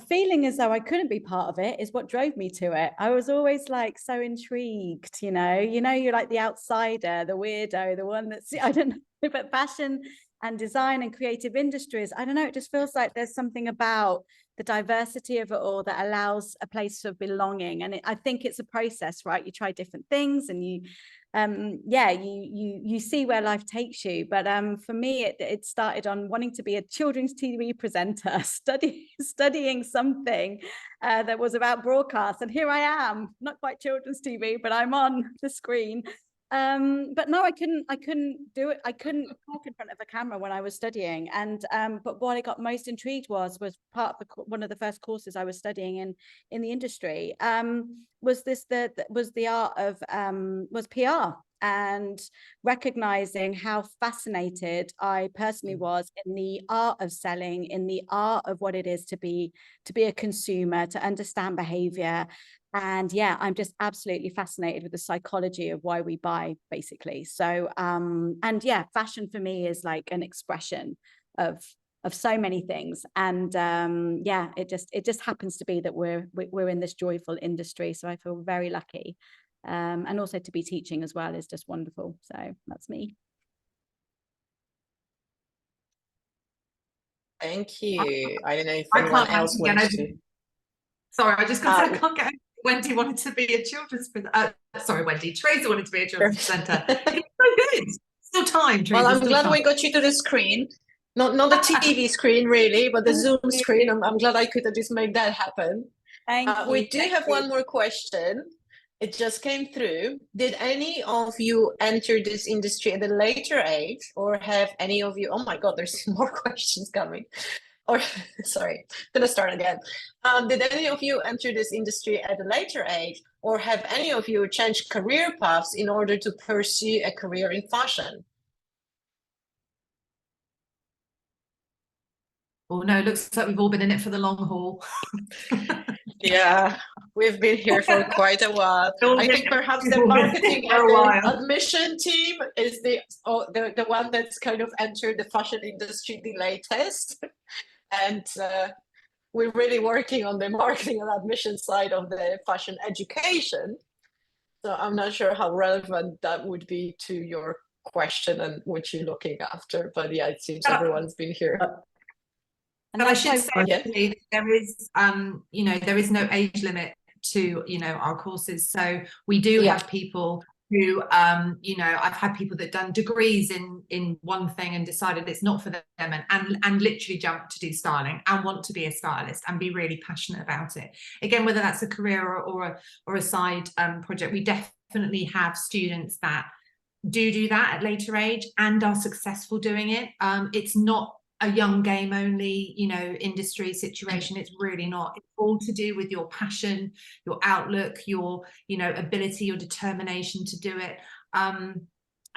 E: feeling as though I couldn't be part of it is what drove me to it. I was always like so intrigued, you know, you're like the outsider, the weirdo, the one that's, I don't know, but fashion and design and creative industries, I don't know, it just feels like there's something about the diversity of it all that allows a place of belonging. And I think it's a process, right? You try different things and you see where life takes you. But for me, it started on wanting to be a children's TV presenter, studying something that was about broadcast. And here I am, not quite children's TV, but I'm on the screen. But no, I couldn't do it. I couldn't talk in front of a camera when I was studying. And but what I got most intrigued was part of one of the first courses I was studying in the industry. Was the art of was PR, and recognizing how fascinated I personally was in the art of selling, in the art of what it is to be a consumer, to understand behavior. And yeah, I'm just absolutely fascinated with the psychology of why we buy, basically. So and yeah, fashion for me is like an expression of so many things. And yeah, it just happens to be that we're in this joyful industry. So I feel very lucky. And also to be teaching as well is just wonderful. So that's me.
H: Thank you. I don't know if anyone else wants to.
D: Sorry, I just got to say, I can't get over. Wendy wanted to be a children's presenter. Sorry, Wendy. Tracy wanted to be a children's presenter. It's so good. Still time, Tracy.
H: Well, I'm glad we got you to the screen. Not the TV screen, really, but the Zoom screen. I'm glad I could at least make that happen.
E: Thank you.
H: We do have one more question. It just came through. Did any of you enter this industry at a later age, or have any of you? Oh my God, there's more questions coming. Or sorry, gonna start again. Did any of you enter this industry at a later age, or have any of you changed career paths in order to pursue a career in fashion?
D: Oh no, it looks like we've all been in it for the long haul.
H: Yeah, we've been here for quite a while. I think perhaps the marketing and the admission team is the one that's kind of entered the fashion industry the latest. And we're really working on the marketing and admission side of the fashion education. So I'm not sure how relevant that would be to your question and what you're looking after. But yeah, it seems everyone's been here.
D: And I should say, actually, there is, there is no age limit to, our courses. So we do have people who, I've had people that done degrees in one thing and decided it's not for them, and literally jumped to do styling and want to be a stylist and be really passionate about it. Again, whether that's a career or a side project, we definitely have students that do that at later age and are successful doing it. It's not a young game only, industry situation. It's really not. It's all to do with your passion, your outlook, your, ability, your determination to do it.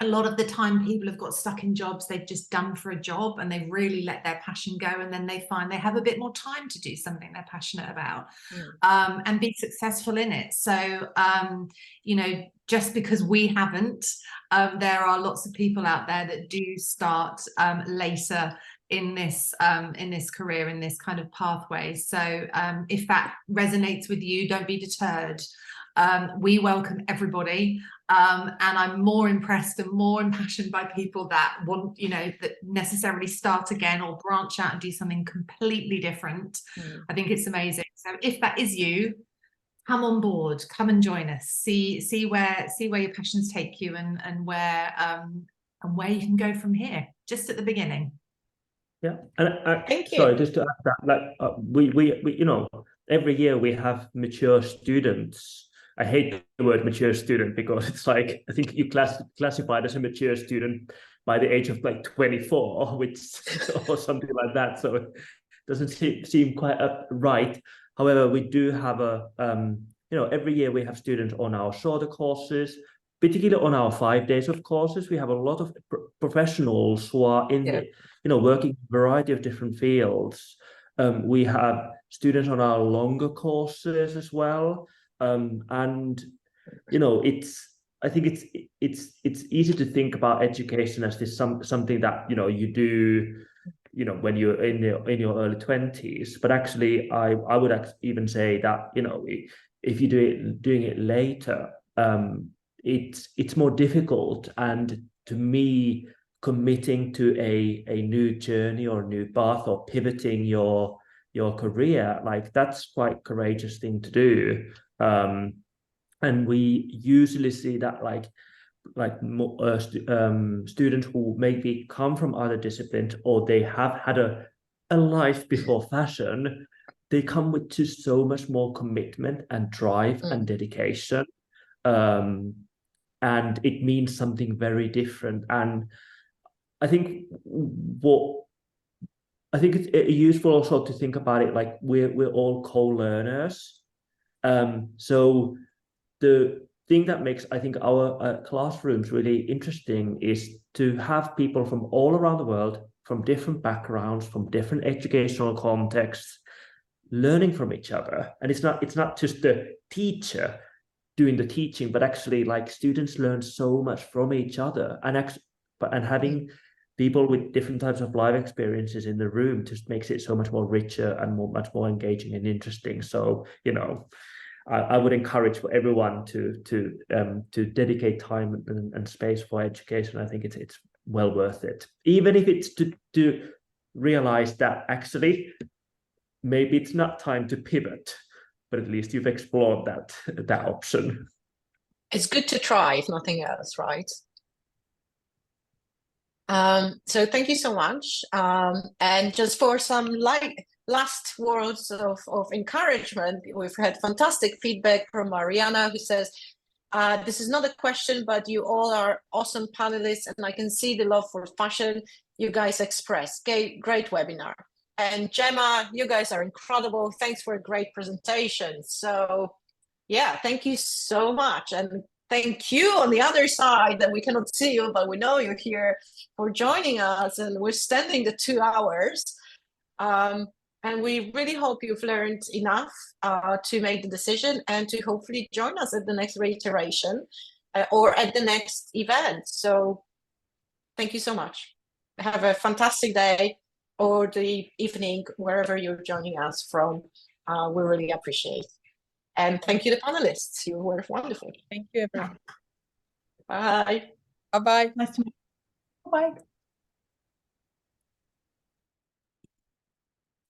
D: A lot of the time people have got stuck in jobs they've just done for a job, and they've really let their passion go, and then they find they have a bit more time to do something they're passionate about, and be successful in it. So just because we haven't, there are lots of people out there that do start later in this career, in this kind of pathway. So if that resonates with you, don't be deterred. We welcome everybody, and I'm more impressed and more impassioned by people that want, that necessarily start again or branch out and do something completely different. I think it's amazing. So if that is you, come on board, come and join us, see where your passions take you, and where you can go from here, just at the beginning.
G: Yeah, and
H: Thank you.
G: Sorry, just to add that, we every year we have mature students. I hate the word mature student because it's like, I think you classified as a mature student by the age of like 24, or something like that. So it doesn't seem quite right. However, we do have every year we have students on our shorter courses, particularly on our 5 days of courses. We have a lot of professionals who are working in a variety of different fields. We have students on our longer courses as well. And I think it's easy to think about education as this something that you do when you're in your early 20s, but actually I would even say that if you're doing it later, it's more difficult. And to me, committing to a new journey or a new path, or pivoting your career, like, that's quite courageous thing to do. And we usually see that students who maybe come from other disciplines, or they have had a life before fashion, they come with just so much more commitment and drive and dedication. and it means something very different. And I think it's useful also to think about it like we're all co-learners. So the thing that makes, I think, our classrooms really interesting is to have people from all around the world, from different backgrounds, from different educational contexts, learning from each other. And it's not just the teacher doing the teaching, but actually like students learn so much from each other, and having people with different types of life experiences in the room just makes it so much more richer and much more engaging and interesting. So, you know, I would encourage for everyone to dedicate time and space for education. I think it's well worth it, even if it's to realize that actually maybe it's not time to pivot, but at least you've explored that option.
H: It's good to try, if nothing else, right? So thank you so much. And just for some last words of encouragement, we've had fantastic feedback from Mariana, who says, this is not a question, but you all are awesome panelists, and I can see the love for fashion you guys express. Great webinar. And Gemma, you guys are incredible. Thanks for a great presentation. So yeah, thank you so much. And thank you on the other side that we cannot see you, but we know you're here, for joining us, and we're standing the 2 hours. And we really hope you've learned enough to make the decision and to hopefully join us at the next reiteration or at the next event. So thank you so much. Have a fantastic day or the evening, wherever you're joining us from. We really appreciate it. And thank you to the panelists. You were wonderful.
A: Thank you, everyone.
H: Bye.
A: Bye-bye.
I: Nice to meet you. Bye.